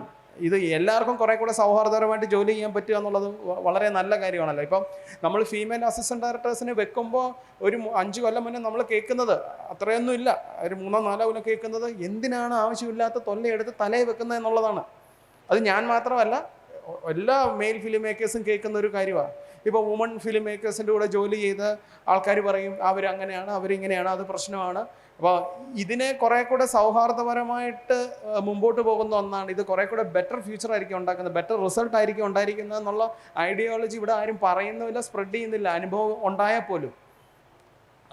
ഇത് എല്ലാവർക്കും കുറേ കൂടെ സൗഹാർദ്ദപരമായിട്ട് ജോലി ചെയ്യാൻ പറ്റുക എന്നുള്ളത് വളരെ നല്ല കാര്യമാണല്ലോ. ഇപ്പം നമ്മൾ ഫീമെയിൽ അസിസ്റ്റൻറ്റ് ഡയറക്ടേഴ്സിനെ വെക്കുമ്പോൾ ഒരു 5 കൊല്ലം മുന്നേ നമ്മൾ കേൾക്കുന്നത് അത്രയൊന്നും ഇല്ല, ഒരു 3-4 കൊല്ലം കേൾക്കുന്നത് എന്തിനാണ് ആവശ്യമില്ലാത്ത തൊല്ലയെടുത്ത് തലയിൽ വെക്കുന്നത് എന്നുള്ളതാണ്. അത് ഞാൻ മാത്രമല്ല, എല്ലാ മെയിൽ ഫിലിം മേക്കേഴ്സും കേൾക്കുന്ന ഒരു കാര്യമാണ്. ഇപ്പോൾ വുമൺ ഫിലിം മേക്കേഴ്സിൻ്റെ കൂടെ ജോലി ചെയ്ത് ആൾക്കാർ പറയും അവരങ്ങനെയാണ് അവരിങ്ങനെയാണ്, അത് പ്രശ്നമാണ്. അപ്പോൾ ഇതിനെ കുറേ കൂടെ സൗഹാർദ്ദപരമായിട്ട് മുമ്പോട്ട് പോകുന്ന ഒന്നാണ്. ഇത് കുറേ കൂടെ ബെറ്റർ ഫ്യൂച്ചർ ആയിരിക്കും ഉണ്ടാക്കുന്നത്, ബെറ്റർ റിസൾട്ട് ആയിരിക്കും ഉണ്ടായിരിക്കുന്നത് എന്നുള്ള ഐഡിയോളജി ഇവിടെ ആരും പറയുന്നില്ല, സ്പ്രെഡ് ചെയ്യുന്നില്ല. അനുഭവം ഉണ്ടായാൽ പോലും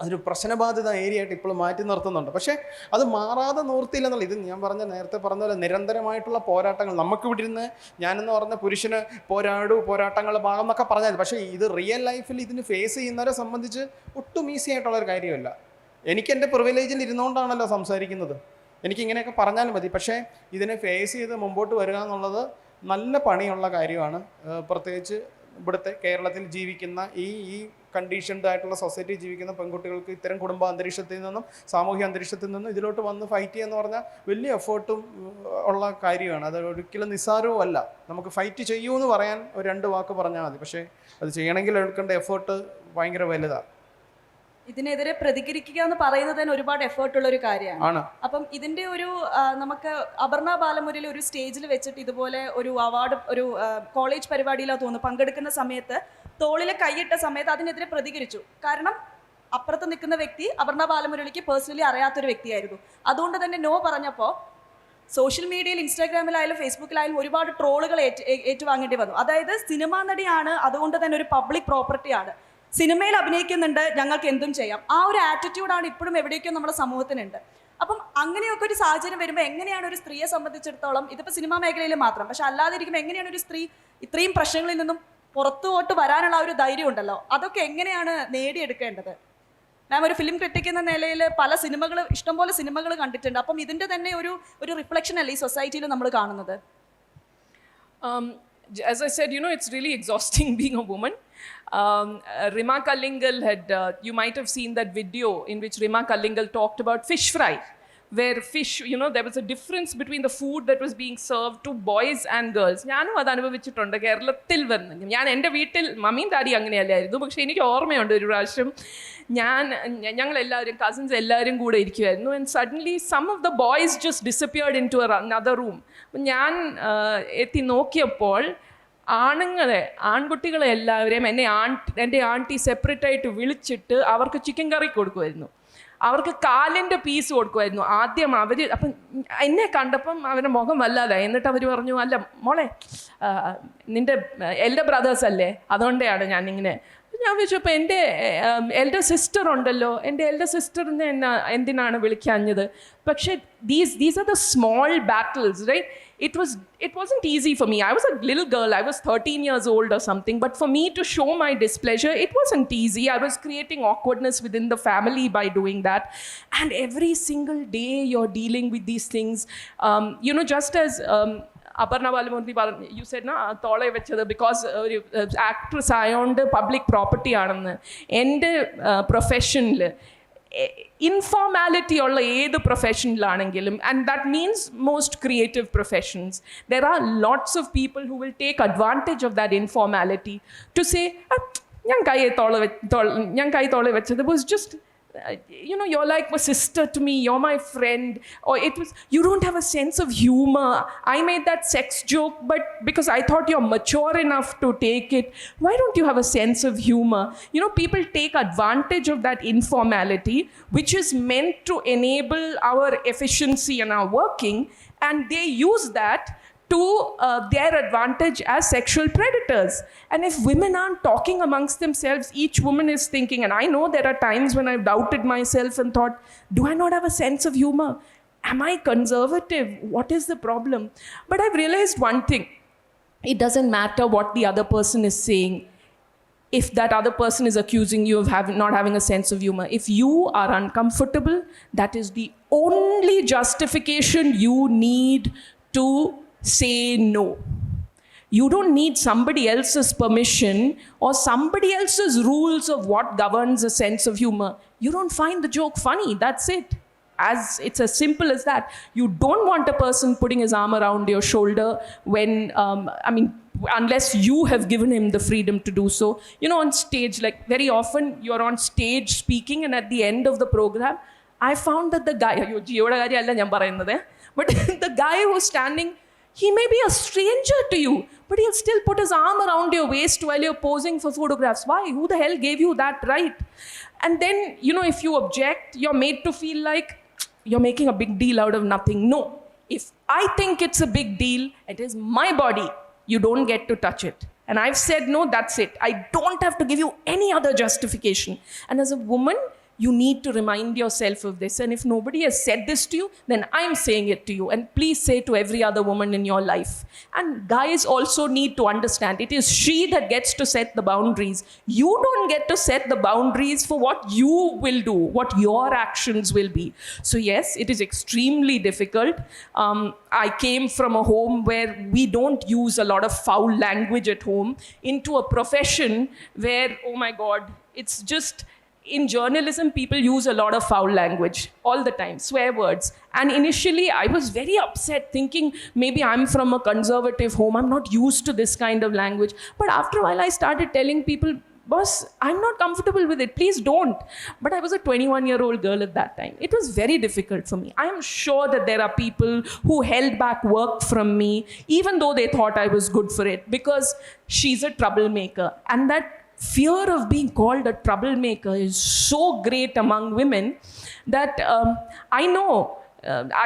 അതൊരു പ്രശ്നബാധിത ഏരിയ ആയിട്ട് ഇപ്പോൾ മാറ്റി നിർത്തുന്നുണ്ട്. പക്ഷേ അത് മാറാതെ നിവൃത്തിയില്ലെന്നുള്ള, ഇത് ഞാൻ നേരത്തെ പറഞ്ഞ പോലെ നിരന്തരമായിട്ടുള്ള പോരാട്ടങ്ങൾ. നമുക്കിവിടെ ഇരുന്ന് ഞാനെന്ന് പറഞ്ഞ പുരുഷന് പോരാട്ടങ്ങളുടെ ഭാഗം എന്നൊക്കെ പറഞ്ഞാൽ, പക്ഷേ ഇത് റിയൽ ലൈഫിൽ ഇതിന് ഫേസ് ചെയ്യുന്നവരെ സംബന്ധിച്ച് ഒട്ടും ഈസി ആയിട്ടുള്ളൊരു കാര്യമല്ല. എനിക്ക് എൻ്റെ പ്രിവിലേജിൽ ഇരുന്നുകൊണ്ടാണല്ലോ സംസാരിക്കുന്നത്, എനിക്കിങ്ങനെയൊക്കെ പറഞ്ഞാൽ മതി. പക്ഷേ ഇതിനെ ഫേസ് ചെയ്ത് മുമ്പോട്ട് വരിക എന്നുള്ളത് നല്ല പണിയുള്ള കാര്യമാണ്. പ്രത്യേകിച്ച് ഇവിടുത്തെ കേരളത്തിൽ ജീവിക്കുന്ന ഈ കണ്ടീഷൻഡ് ആയിട്ടുള്ള സൊസൈറ്റി ജീവിക്കുന്ന പെൺകുട്ടികൾക്ക് ഇത്തരം കുടുംബ അന്തരീക്ഷത്തിൽ നിന്നും സാമൂഹ്യ അന്തരീക്ഷത്തിൽ നിന്നും ഇതിലോട്ട് വന്ന് ഫൈറ്റ് ചെയ്യുക എന്ന് പറഞ്ഞാൽ വലിയ എഫേർട്ടും ഉള്ള കാര്യമാണ്. അത് ഒരിക്കലും നിസ്സാരവും അല്ല. നമുക്ക് ഫൈറ്റ് ചെയ്യൂ എന്ന് പറയാൻ ഒരു 2 വാക്ക് പറഞ്ഞാൽ മതി, പക്ഷേ അത് ചെയ്യണമെങ്കിൽ എടുക്കേണ്ട എഫേർട്ട് ഭയങ്കര വലുതാണ്. ഇതിനെതിരെ പ്രതികരിക്കുക എന്ന് പറയുന്നത് തന്നെ ഒരുപാട് എഫേർട്ടുള്ള ഒരു കാര്യമാണ്. അപ്പം ഇതിന്റെ ഒരു നമുക്ക് അപർണ ബാലമുരളി ഒരു സ്റ്റേജിൽ വെച്ചിട്ട് ഇതുപോലെ ഒരു അവാർഡ് ഒരു കോളേജ് പരിപാടിയിലാണ് തോന്നുന്നു പങ്കെടുക്കുന്ന സമയത്ത് തോളിലെ കൈയിട്ട സമയത്ത് അതിനെതിരെ പ്രതികരിച്ചു. കാരണം അപ്പുറത്ത് നിൽക്കുന്ന വ്യക്തി അപർണ ബാലമുരളിക്ക് പേഴ്സണലി അറിയാത്തൊരു വ്യക്തിയായിരുന്നു. അതുകൊണ്ട് തന്നെ നോ പറഞ്ഞപ്പോൾ സോഷ്യൽ മീഡിയയിൽ ഇൻസ്റ്റാഗ്രാമിലായാലും ഫേസ്ബുക്കിലായാലും ഒരുപാട് ട്രോളുകൾ ഏറ്റുവാങ്ങേണ്ടി വന്നു. അതായത് സിനിമാ നടിയാണ്, അതുകൊണ്ട് തന്നെ ഒരു പബ്ലിക് പ്രോപ്പർട്ടിയാണ്, സിനിമയിൽ അഭിനയിക്കുന്നുണ്ട്, ഞങ്ങൾക്ക് എന്തും ചെയ്യാം. ആ ഒരു ആറ്റിറ്റ്യൂഡാണ് ഇപ്പോഴും എവിടേക്കോ നമ്മുടെ സമൂഹത്തിനുണ്ട്. അപ്പം അങ്ങനെയൊക്കെ ഒരു സാഹചര്യം വരുമ്പോൾ എങ്ങനെയാണ് ഒരു സ്ത്രീയെ സംബന്ധിച്ചിടത്തോളം, ഇതിപ്പോൾ സിനിമാ മേഖലയിൽ മാത്രം, പക്ഷെ അല്ലാതിരിക്കുമ്പോൾ എങ്ങനെയാണ് ഒരു സ്ത്രീ ഇത്രയും പ്രശ്നങ്ങളിൽ നിന്നും പുറത്തോട്ട് വരാനുള്ള ഒരു ധൈര്യം ഉണ്ടല്ലോ, അതൊക്കെ എങ്ങനെയാണ് നേടിയെടുക്കേണ്ടത്? മാം ഒരു ഫിലിം ക്രിറ്റിക് എന്ന നിലയിൽ പല സിനിമകൾ, ഇഷ്ടംപോലെ സിനിമകൾ കണ്ടിട്ടുണ്ട്. അപ്പം ഇതിൻ്റെ തന്നെ ഒരു റിഫ്ലക്ഷൻ അല്ലേ ഈ സൊസൈറ്റിയിൽ നമ്മൾ കാണുന്നത്? As I said, it's really exhausting being a woman. Rima Kallingal you might have seen that video in which Rima Kallingal talked about fish fry. where fish, there was a difference between the food that was being served to boys and girls. ഞാനും അത് അനുഭവിച്ചിട്ടുണ്ട് കേരളത്തിൽ വന്ന്. ഞാൻ എൻ്റെ വീട്ടിൽ മമ്മിയും daddy അങ്ങനെയല്ലായിരുന്നു, പക്ഷേ എനിക്ക് ഓർമ്മയുണ്ട് ഒരു പ്രാവശ്യം ഞങ്ങളെല്ലാവരും കസിൻസ് എല്ലാവരും കൂടെ ഇരിക്കുമായിരുന്നു, and suddenly some of the boys just disappeared into another room. ഞാൻ എത്തി നോക്കിയപ്പോൾ ആൺകുട്ടികളെ എല്ലാവരെയും എൻ്റെ ആൻറ്റി സെപ്പറേറ്റായിട്ട് വിളിച്ചിട്ട് അവർക്ക് ചിക്കൻ കറി കൊടുക്കുമായിരുന്നു, അവർക്ക് കാലിൻ്റെ പീസ് കൊടുക്കുമായിരുന്നു. ആദ്യം അവർ അപ്പം എന്നെ കണ്ടപ്പം അവരുടെ മുഖം വല്ലാതായി. എന്നിട്ട് അവർ പറഞ്ഞു, അല്ല മോളെ, നിൻ്റെ എൻ്റെ ബ്രദേഴ്സ് അല്ലേ, അതുകൊണ്ടാണ് ഞാനിങ്ങനെ. ഞാൻ വിളിച്ചപ്പോൾ എൻ്റെ എൽഡർ സിസ്റ്റർ ഉണ്ടല്ലോ, എൻ്റെ എൽഡർ സിസ്റ്ററിനെ എന്തിനാണ് വിളിക്കാഞ്ഞത്? പക്ഷേ these are the small battles, right? It wasn't easy for me. I was a little girl, I was 13 years old or something, but for me to show my displeasure, it wasn't easy. I was creating awkwardness within the family by doing that. And every single day you're dealing with these things. Just as Aparna Balamurthy, you said na തോളെ വെച്ചത് because ഒരു actress ആയതുകൊണ്ട് public property ആണെന്ന്. എൻ്റെ പ്രൊഫഷനിൽ informality ഉള്ള ഏത് പ്രൊഫഷനിലാണെങ്കിലും, and that means most creative professions, there are lots of people who will take advantage of that informality to say ഞാൻ കൈ തോളെ വെച്ചത് was just, you're like a sister to me, you're my friend. Or it was, you don't have a sense of humor. I made that sex joke, but because I thought you're mature enough to take it, why don't you have a sense of humor? People take advantage of that informality, which is meant to enable our efficiency and our working, and they use that to their advantage as sexual predators. And if women aren't talking amongst themselves, each woman is thinking, and I know there are times when I've doubted myself and thought, do I not have a sense of humor? Am I conservative? What is the problem? But I've realized one thing. It doesn't matter what the other person is saying. If that other person is accusing you of not having a sense of humor, if you are uncomfortable, that is the only justification you need to say no. You don't need somebody else's permission or somebody else's rules of what governs a sense of humor. You don't find the joke funny, that's it. It's as simple as that. You don't want a person putting his arm around your shoulder when, unless you have given him the freedom to do so. On stage, like very often you're on stage speaking, and at the end of the program, I found that the guy, but the guy who's standing, he may be a stranger to you, but he'll still put his arm around your waist while you're posing for photographs. Why? Who the hell gave you that right? And then, if you object, you're made to feel like you're making a big deal out of nothing. No. If I think it's a big deal, it is my body. You don't get to touch it. And I've said no, that's it. I don't have to give you any other justification. And as a woman, you need to remind yourself of this. And if nobody has said this to you, then I'm saying it to you. And please say to every other woman in your life. And guys also need to understand, it is she that gets to set the boundaries. You don't get to set the boundaries for what you will do, what your actions will be. So yes, it is extremely difficult. I came from a home where we don't use a lot of foul language at home, into a profession where, oh my God, it's just, in journalism, people use a lot of foul language all the time, swear words. And initially, I was very upset, thinking maybe I'm from a conservative home, I'm not used to this kind of language. But after a while, I started telling people, boss, I'm not comfortable with it, please don't. But I was a 21-year-old girl at that time. It was very difficult for me. I am sure that there are people who held back work from me, even though they thought I was good for it, because she's a troublemaker. And that fear of being called a troublemaker is so great among women that I know,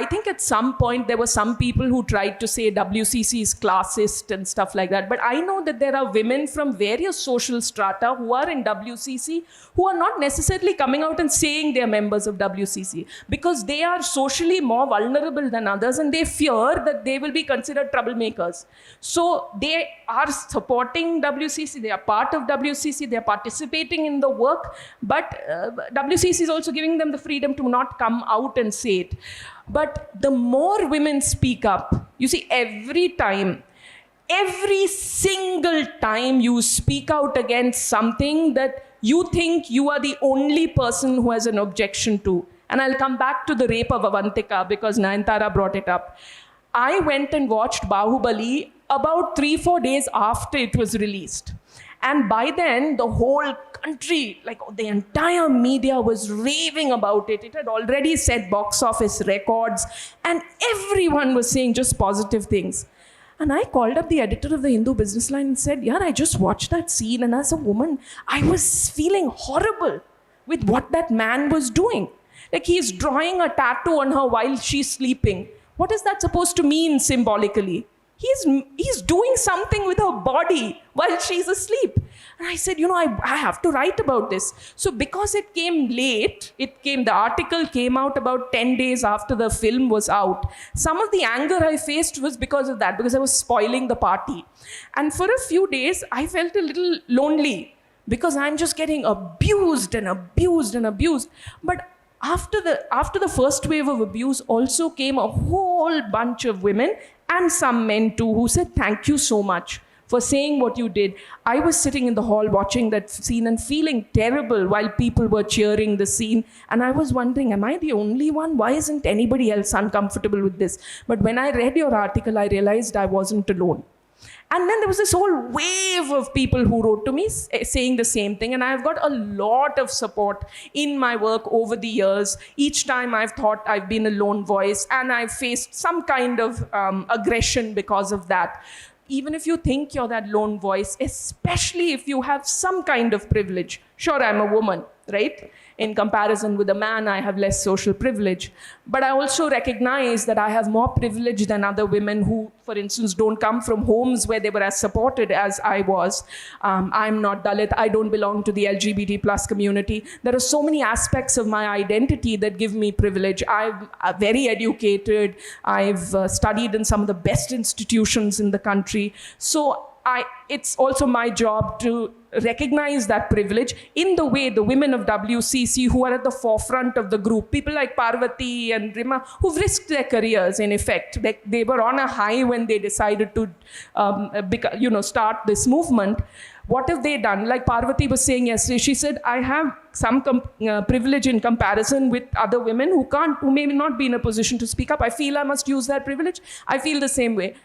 I think at some point there were some people who tried to say WCC is classist and stuff like that. But I know that there are women from various social strata who are in WCC who are not necessarily coming out and saying they are members of WCC, because they are socially more vulnerable than others, and they fear that they will be considered troublemakers. So they are supporting WCC, they are part of WCC, they are participating in the work, but WCC is also giving them the freedom to not come out and say it. But the more women speak up, you see, every single time you speak out against something that you think you are the only person who has an objection to, And I'll come back to the rape of Avantika because Nayanthara brought it up. I went and watched Bahubali about 3-4 days after it was released. And by then, the whole country, like the entire media was raving about it. It had already set box office records, and everyone was saying just positive things. And I called up the editor of the Hindu Business Line and said, yeah, I just watched that scene, and as a woman, I was feeling horrible with what that man was doing. Like, he's drawing a tattoo on her while she's sleeping. What is that supposed to mean symbolically? He's doing something with her body while she's asleep. And I said, I have to write about this. So because it came late, the article came out about 10 days after the film was out. Some of the anger I faced was because of that, because I was spoiling the party. And for a few days, I felt a little lonely because I'm just getting abused and abused and abused. But after the first wave of abuse also came a whole bunch of women and some men too who said, thank you so much for saying what you did. I was sitting in the hall watching that scene and feeling terrible while people were cheering the scene. And I was wondering, am I the only one? Why isn't anybody else uncomfortable with this? But when I read your article, I realized I wasn't alone. And then there was this whole wave of people who wrote to me saying the same thing. And I've got a lot of support in my work over the years. Each time I've thought I've been a lone voice, and I've faced some kind of aggression because of that. Even if you think you're that lone voice, especially if you have some kind of privilege. Sure, I'm a woman, right? In comparison with a man, I have less social privilege. But I also recognize that I have more privilege than other women who, for instance, don't come from homes where they were as supported as I was. I'm not Dalit. I don't belong to the LGBT plus community. There are so many aspects of my identity that give me privilege. I'm very educated. I've studied in some of the best institutions in the country. So it's also my job to recognize that privilege in the way the women of WCC who are at the forefront of the group, people like Parvati and Rima, who've risked their careers in effect. They were on a high when they decided to start this movement. What have they done? Like Parvati was saying yesterday, she said, I have some privilege in comparison with other women who may not be in a position to speak up. I feel I must use that privilege. I feel the same way.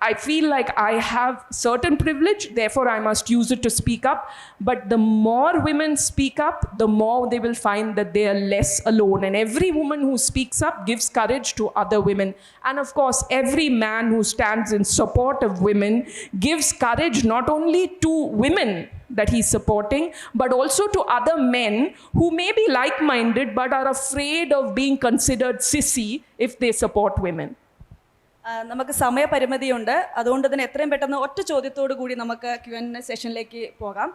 I feel like I have certain privilege, therefore I must use it to speak up. But the more women speak up, the more they will find that they are less alone. And every woman who speaks up gives courage to other women. And of course, every man who stands in support of women gives courage not only to women that he's supporting, but also to other men who may be like-minded but are afraid of being considered sissy if they support women. നമുക്ക് സമയപരിമിതിയുണ്ട്, അതുകൊണ്ട് തന്നെ എത്രയും പെട്ടെന്ന് ഒറ്റ ചോദ്യത്തോടു കൂടി നമുക്ക് Q&A സെഷനിലേക്ക് പോകാം.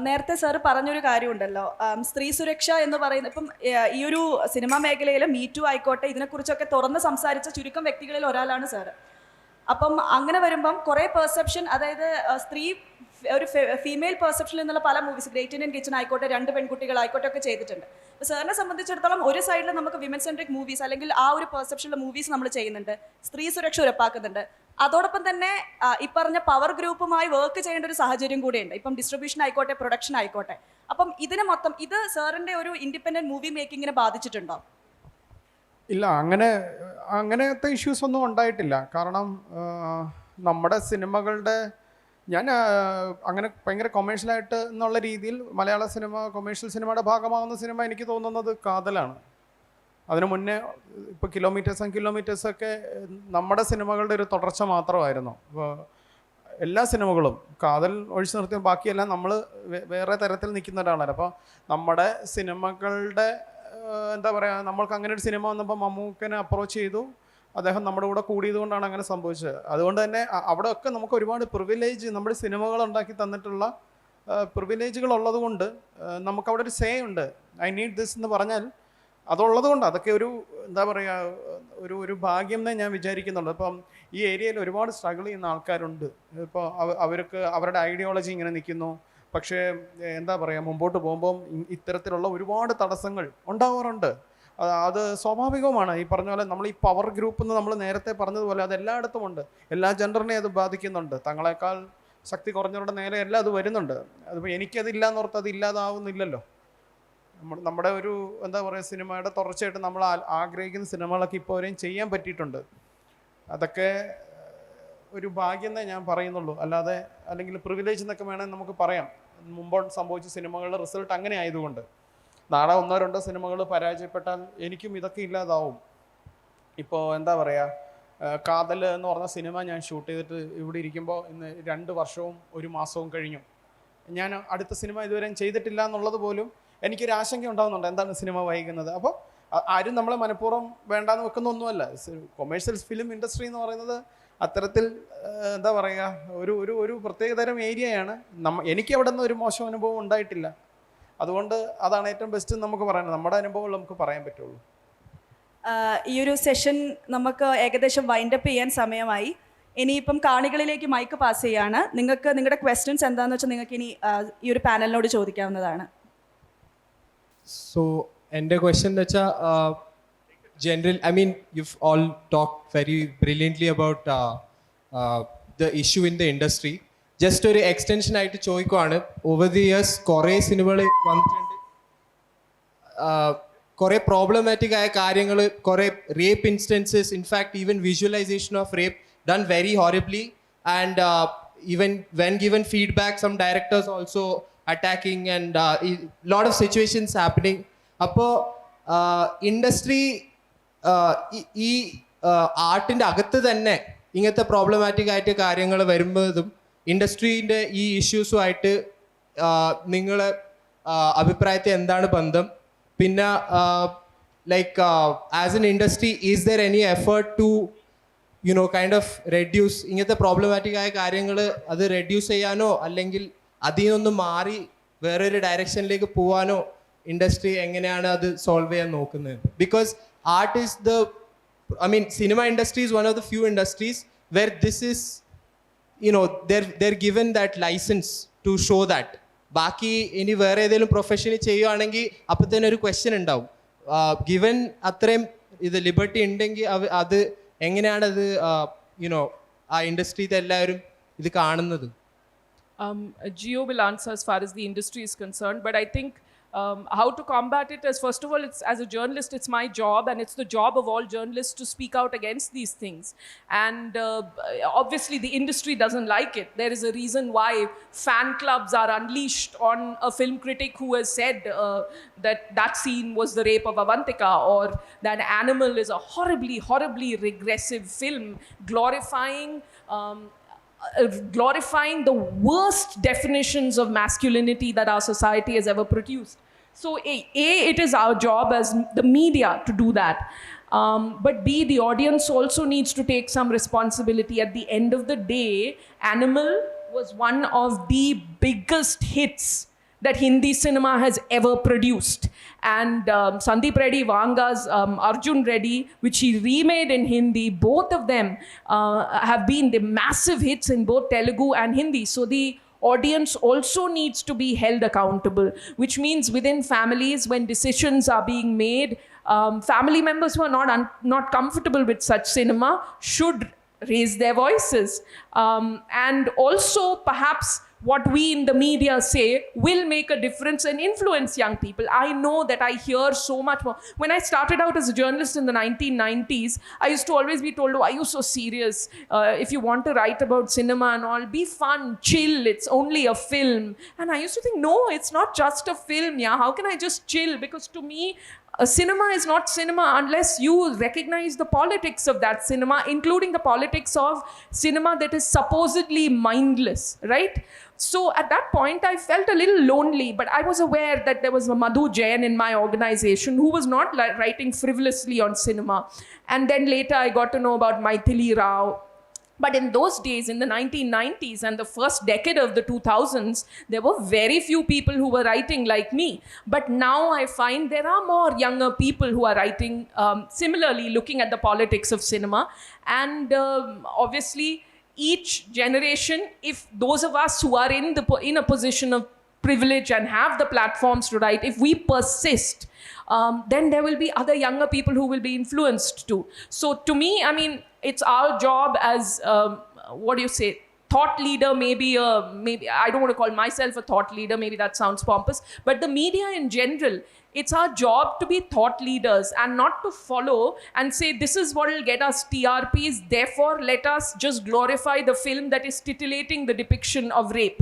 നേരത്തെ സാറ് പറഞ്ഞൊരു കാര്യമുണ്ടല്ലോ, സ്ത്രീ സുരക്ഷ എന്ന് പറയുന്നത് ഇപ്പം ഈ ഒരു സിനിമാ മേഖലയിൽ മീറ്റു ആയിക്കോട്ടെ, ഇതിനെക്കുറിച്ചൊക്കെ തുറന്ന് സംസാരിച്ച ചുരുക്കം വ്യക്തികളിൽ ഒരാളാണ് സാറ്. അപ്പം അങ്ങനെ വരുമ്പം കുറേ പെർസെപ്ഷൻ, അതായത് സ്ത്രീ ഒരു ഫീമെയിൽ പെർസെപ്ഷനിൽ നിന്നുള്ള പല മൂവീസ്, ഗ്രേറ്റ് ഇന്ത്യൻ കിച്ചൺ ആയിക്കോട്ടെ, 2 പെൺകുട്ടികളായിക്കോട്ടെ ഒക്കെ ചെയ്തിട്ടുണ്ട്. അപ്പോൾ സാറിനെ സംബന്ധിച്ചിടത്തോളം ഒരു സൈഡിൽ നമുക്ക് വിമൻ സെൻട്രിക് മൂവീസ് അല്ലെങ്കിൽ ആ ഒരു പെർസെപ്ഷനിലെ മൂവീസ് നമ്മൾ ചെയ്യുന്നുണ്ട്, സ്ത്രീ സുരക്ഷ ഉറപ്പാക്കുന്നുണ്ട്. അതോടൊപ്പം തന്നെ ഈ പറഞ്ഞ പവർ ഗ്രൂപ്പുമായി വർക്ക് ചെയ്യേണ്ട ഒരു സാഹചര്യം കൂടിയുണ്ട്. ഇപ്പം ഡിസ്ട്രിബ്യൂഷൻ ആയിക്കോട്ടെ, പ്രൊഡക്ഷൻ ആയിക്കോട്ടെ. അപ്പം ഇതിനെ മൊത്തം ഇത് സാറിൻ്റെ ഒരു ഇൻഡിപെൻഡൻറ്റ് മൂവി മേക്കിങ്ങിനെ ബാധിച്ചിട്ടുണ്ടോ? ഇല്ല, അങ്ങനത്തെ ഇഷ്യൂസ് ഒന്നും ഉണ്ടായിട്ടില്ല. കാരണം നമ്മുടെ സിനിമകളുടെ ഞാൻ അങ്ങനെ ഭയങ്കര കൊമേഴ്ഷ്യലായിട്ട് എന്നുള്ള രീതിയിൽ മലയാള സിനിമ കൊമേഴ്ഷ്യൽ സിനിമയുടെ ഭാഗമാകുന്ന സിനിമ എനിക്ക് തോന്നുന്നത് കാതലാണ്. അതിനു മുന്നേ ഇപ്പോൾ കിലോമീറ്റേഴ്സ് ആൻഡ് കിലോമീറ്റേഴ്സൊക്കെ നമ്മുടെ സിനിമകളുടെ ഒരു തുടർച്ച മാത്രമായിരുന്നു. ഇപ്പോൾ എല്ലാ സിനിമകളും കാതൽ ഒഴിച്ചു നിർത്തിയ ബാക്കിയെല്ലാം നമ്മൾ വേറെ തരത്തിൽ നിൽക്കുന്ന ഒരാളാണ്. അപ്പോൾ നമ്മുടെ സിനിമകളുടെ എന്താ പറയുക, നമ്മൾക്ക് അങ്ങനെ ഒരു സിനിമ വന്നപ്പോൾ മമ്മൂക്കനെ അപ്രോച്ച് ചെയ്തു, അദ്ദേഹം നമ്മുടെ കൂടെ കൂടിയത് കൊണ്ടാണ് അങ്ങനെ സംഭവിച്ചത്. അതുകൊണ്ട് തന്നെ അവിടെയൊക്കെ നമുക്ക് ഒരുപാട് പ്രിവിലേജ്, നമ്മുടെ സിനിമകൾ ഉണ്ടാക്കി തന്നിട്ടുള്ള പ്രിവിലേജുകൾ ഉള്ളത് കൊണ്ട് നമുക്കവിടെ ഒരു സേ ഉണ്ട്. ഐ നീഡ് ദിസ് എന്ന് പറഞ്ഞാൽ അതുള്ളത് കൊണ്ട് അതൊക്കെ ഒരു എന്താ പറയുക, ഒരു ഭാഗ്യം എന്നേ ഞാൻ വിചാരിക്കുന്നുള്ളൂ. ഇപ്പം ഈ ഏരിയയിൽ ഒരുപാട് സ്ട്രഗിൾ ചെയ്യുന്ന ആൾക്കാരുണ്ട്. ഇപ്പോൾ അവർക്ക് അവരുടെ ഐഡിയോളജി ഇങ്ങനെ നിൽക്കുന്നു, പക്ഷേ എന്താ പറയുക, മുമ്പോട്ട് പോകുമ്പം ഇത്തരത്തിലുള്ള ഒരുപാട് തടസ്സങ്ങൾ ഉണ്ടാവാറുണ്ട്. അത് സ്വാഭാവികവുമാണ്. ഈ പറഞ്ഞ പോലെ നമ്മൾ ഈ പവർ ഗ്രൂപ്പ് എന്ന് നമ്മൾ നേരത്തെ പറഞ്ഞതുപോലെ അത് എല്ലായിടത്തും ഉണ്ട്. എല്ലാ ജെൻഡറിനെയും അത് ബാധിക്കുന്നുണ്ട്. തങ്ങളെക്കാൾ ശക്തി കുറഞ്ഞവരുടെ നേരെ എല്ലാം അത് വരുന്നുണ്ട്. അതിപ്പോൾ എനിക്കതില്ല എന്നോർത്ത് അത് ഇല്ലാതാവുന്നില്ലല്ലോ. നമ്മുടെ ഒരു എന്താ പറയുക സിനിമയുടെ തുടർച്ചയായിട്ട് നമ്മൾ ആഗ്രഹിക്കുന്ന സിനിമകളൊക്കെ ഇപ്പോൾ വരെയും ചെയ്യാൻ പറ്റിയിട്ടുണ്ട്. അതൊക്കെ ഒരു ഭാഗ്യം എന്നേ ഞാൻ പറയുന്നുള്ളൂ, അല്ലാതെ അല്ലെങ്കിൽ പ്രിവിലേജ് എന്നൊക്കെ വേണമെങ്കിൽ നമുക്ക് പറയാം. മുമ്പ് സംഭവിച്ച സിനിമകളുടെ റിസൾട്ട് അങ്ങനെ ആയതുകൊണ്ട് നാളെ 1-2 സിനിമകൾ പരാജയപ്പെട്ടാൽ എനിക്കും ഇതൊക്കെ ഇല്ലാതാവും. ഇപ്പോൾ എന്താ പറയുക, കാതൽ എന്ന് പറഞ്ഞ സിനിമ ഞാൻ ഷൂട്ട് ചെയ്തിട്ട് ഇവിടെ ഇരിക്കുമ്പോൾ ഇന്ന് 2 വർഷവും 1 മാസവും കഴിഞ്ഞു. ഞാൻ അടുത്ത സിനിമ ഇതുവരെയും ചെയ്തിട്ടില്ല എന്നുള്ളത് പോലും എനിക്കൊരു ആശങ്ക ഉണ്ടാകുന്നുണ്ട്, എന്താണ് സിനിമ വൈകുന്നത്. അപ്പോൾ ആരും നമ്മളെ മനഃപൂർവ്വം വേണ്ടാന്ന് വെക്കുന്നൊന്നുമല്ല. കൊമേഴ്ഷ്യൽ ഫിലിം ഇൻഡസ്ട്രി എന്ന് പറയുന്നത് അത്തരത്തിൽ എന്താ പറയുക ഒരു പ്രത്യേകതരം ഏരിയയാണ്. എനിക്ക് അവിടെ നിന്ന് ഒരു മോശം അനുഭവം ഉണ്ടായിട്ടില്ല. അതുകൊണ്ട് അതാണ് ഏറ്റവും ബെസ്റ്റ് നമുക്ക് പറയാൻ, നമ്മുടെ അനുഭവങ്ങൾ നമുക്ക് പറയാൻ പറ്റുള്ളൂ. ഈ ഒരു സെഷൻ നമുക്ക് ഏകദേശം വൈൻഡപ്പ് ചെയ്യാൻ സമയമായി. ഇനിയിപ്പം കാണികളിലേക്ക് മൈക്ക് പാസ് ചെയ്യാണ്. നിങ്ങൾക്ക് നിങ്ങളുടെ ക്വസ്റ്റ്യൻസ് എന്താണെന്ന് വെച്ചാൽ നിങ്ങൾക്ക് ഇനി ഈ ഒരു പാനലിനോട് ചോദിക്കാവുന്നതാണ്. സോ എൻ്റെ ക്വസ്റ്റ്യൻ എന്ന് വെച്ചാൽ general, I mean, you've all talked very brilliantly about the issue in the industry. Just ഒരു എക്സ്റ്റൻഷൻ ആയിട്ട് ചോദിക്കുവാണ്, ഓവർ ദി ഇയേഴ്സ് കുറേ സിനിമകൾ വന്നിട്ടുണ്ട്, കുറേ പ്രോബ്ലമാറ്റിക് ആയ കാര്യങ്ങൾ, കുറേ rape instances, in fact even visualisation of rape done very horribly, and even when given feedback, some directors also attacking, and lot of situations happening. അപ്പോൾ ഇൻഡസ്ട്രി ഈ ആർട്ടിൻ്റെ അകത്ത് തന്നെ ഇങ്ങനത്തെ പ്രോബ്ലമാറ്റിക് ആയിട്ട് കാര്യങ്ങൾ വരുമ്പോഴും ഇൻഡസ്ട്രീൻ്റെ ഈ ഇഷ്യൂസുമായിട്ട് നിങ്ങളെ അഭിപ്രായത്തിൽ എന്താണ് ബന്ധം? പിന്നെ like as an industry is there any effort to kind of reduce ഇങ്ങനത്തെ പ്രോബ്ലമാറ്റിക് ആയ കാര്യങ്ങൾ, അത് റെഡ്യൂസ് ചെയ്യാനോ അല്ലെങ്കിൽ അതിൽ നിന്നൊന്നും മാറി വേറൊരു ഡയറക്ഷനിലേക്ക് പോകാനോ ഇൻഡസ്ട്രി എങ്ങനെയാണ് അത് സോൾവ് ചെയ്യാൻ നോക്കുന്നത്? Because art is cinema industry is one of the few industries where this is, they're given that license to show that. ബാക്കി ഇനി വേറെ ഏതെങ്കിലും പ്രൊഫഷനിൽ ചെയ്യുകയാണെങ്കിൽ അപ്പം തന്നെ ഒരു ക്വസ്റ്റ്യൻ ഉണ്ടാവും. ഗിവൻ അത്രയും ഇത് ലിബർട്ടി ഉണ്ടെങ്കിൽ അത് എങ്ങനെയാണ് അത് ആ ഇൻഡസ്ട്രിയിൽ എല്ലാവരും ഇത് കാണുന്നത്? Gio will answer as far as the industry is concerned, but I think how to combat it is, first of all, it's as a journalist, it's my job, and it's the job of all journalists to speak out against these things. And obviously the industry doesn't like it. There is a reason why fan clubs are unleashed on a film critic who has said that scene was the rape of Avantika, or that Animal is a horribly regressive film glorifying the worst definitions of masculinity that our society has ever produced. So it is our job as the media to do that. But B, the audience also needs to take some responsibility. At the end of the day, Animal was one of the biggest hits that Hindi cinema has ever produced. And Sandeep Reddy Vanga's Arjun Reddy, which he remade in Hindi, both of them have been the massive hits in both Telugu and Hindi. So the audience also needs to be held accountable, which means within families, when decisions are being made, family members who are not comfortable with such cinema should raise their voices. And also perhaps what we in the media say will make a difference and influence young people. I know that I hear so much more. When I started out as a journalist in the 1990s, I used to always be told, "Oh, are you so serious? If you want to write about cinema and all, be fun, chill, it's only a film." And I used to think, no, it's not just a film. Yeah, how can I just chill? Because to me, cinema is not cinema unless you recognize the politics of that cinema, including the politics of cinema that is supposedly mindless, right? So at that point, I felt a little lonely, but I was aware that there was a Madhu Jain in my organization who was not writing frivolously on cinema. And then later I got to know about Maithili Rao. But in those days, in the 1990s and the first decade of the 2000s, there were very few people who were writing like me. But now I find there are more younger people who are writing similarly, looking at the politics of cinema. And obviously, each generation, if those of us who are in a position of privilege and have the platforms to write, if we persist, then there will be other younger people who will be influenced too. So to me, it's our job as, thought leader, maybe I don't want to call myself a thought leader, maybe that sounds pompous, but the media in general, It's our job to be thought leaders and not to follow and say this is what will get us TRPs, therefore let us just glorify the film that is titillating the depiction of rape.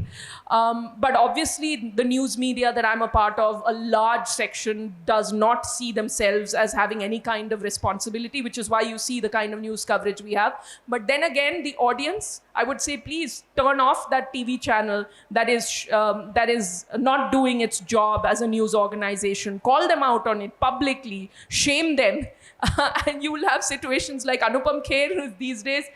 But obviously the news media that I'm a part of, a large section does not see themselves as having any kind of responsibility, which is why you see the kind of news coverage we have. But then again, the audience, I would say, please turn off that TV channel that is not doing its job as a news organization. Call them out on it publicly, shame them. And you will have situations like Anupam Kher these days.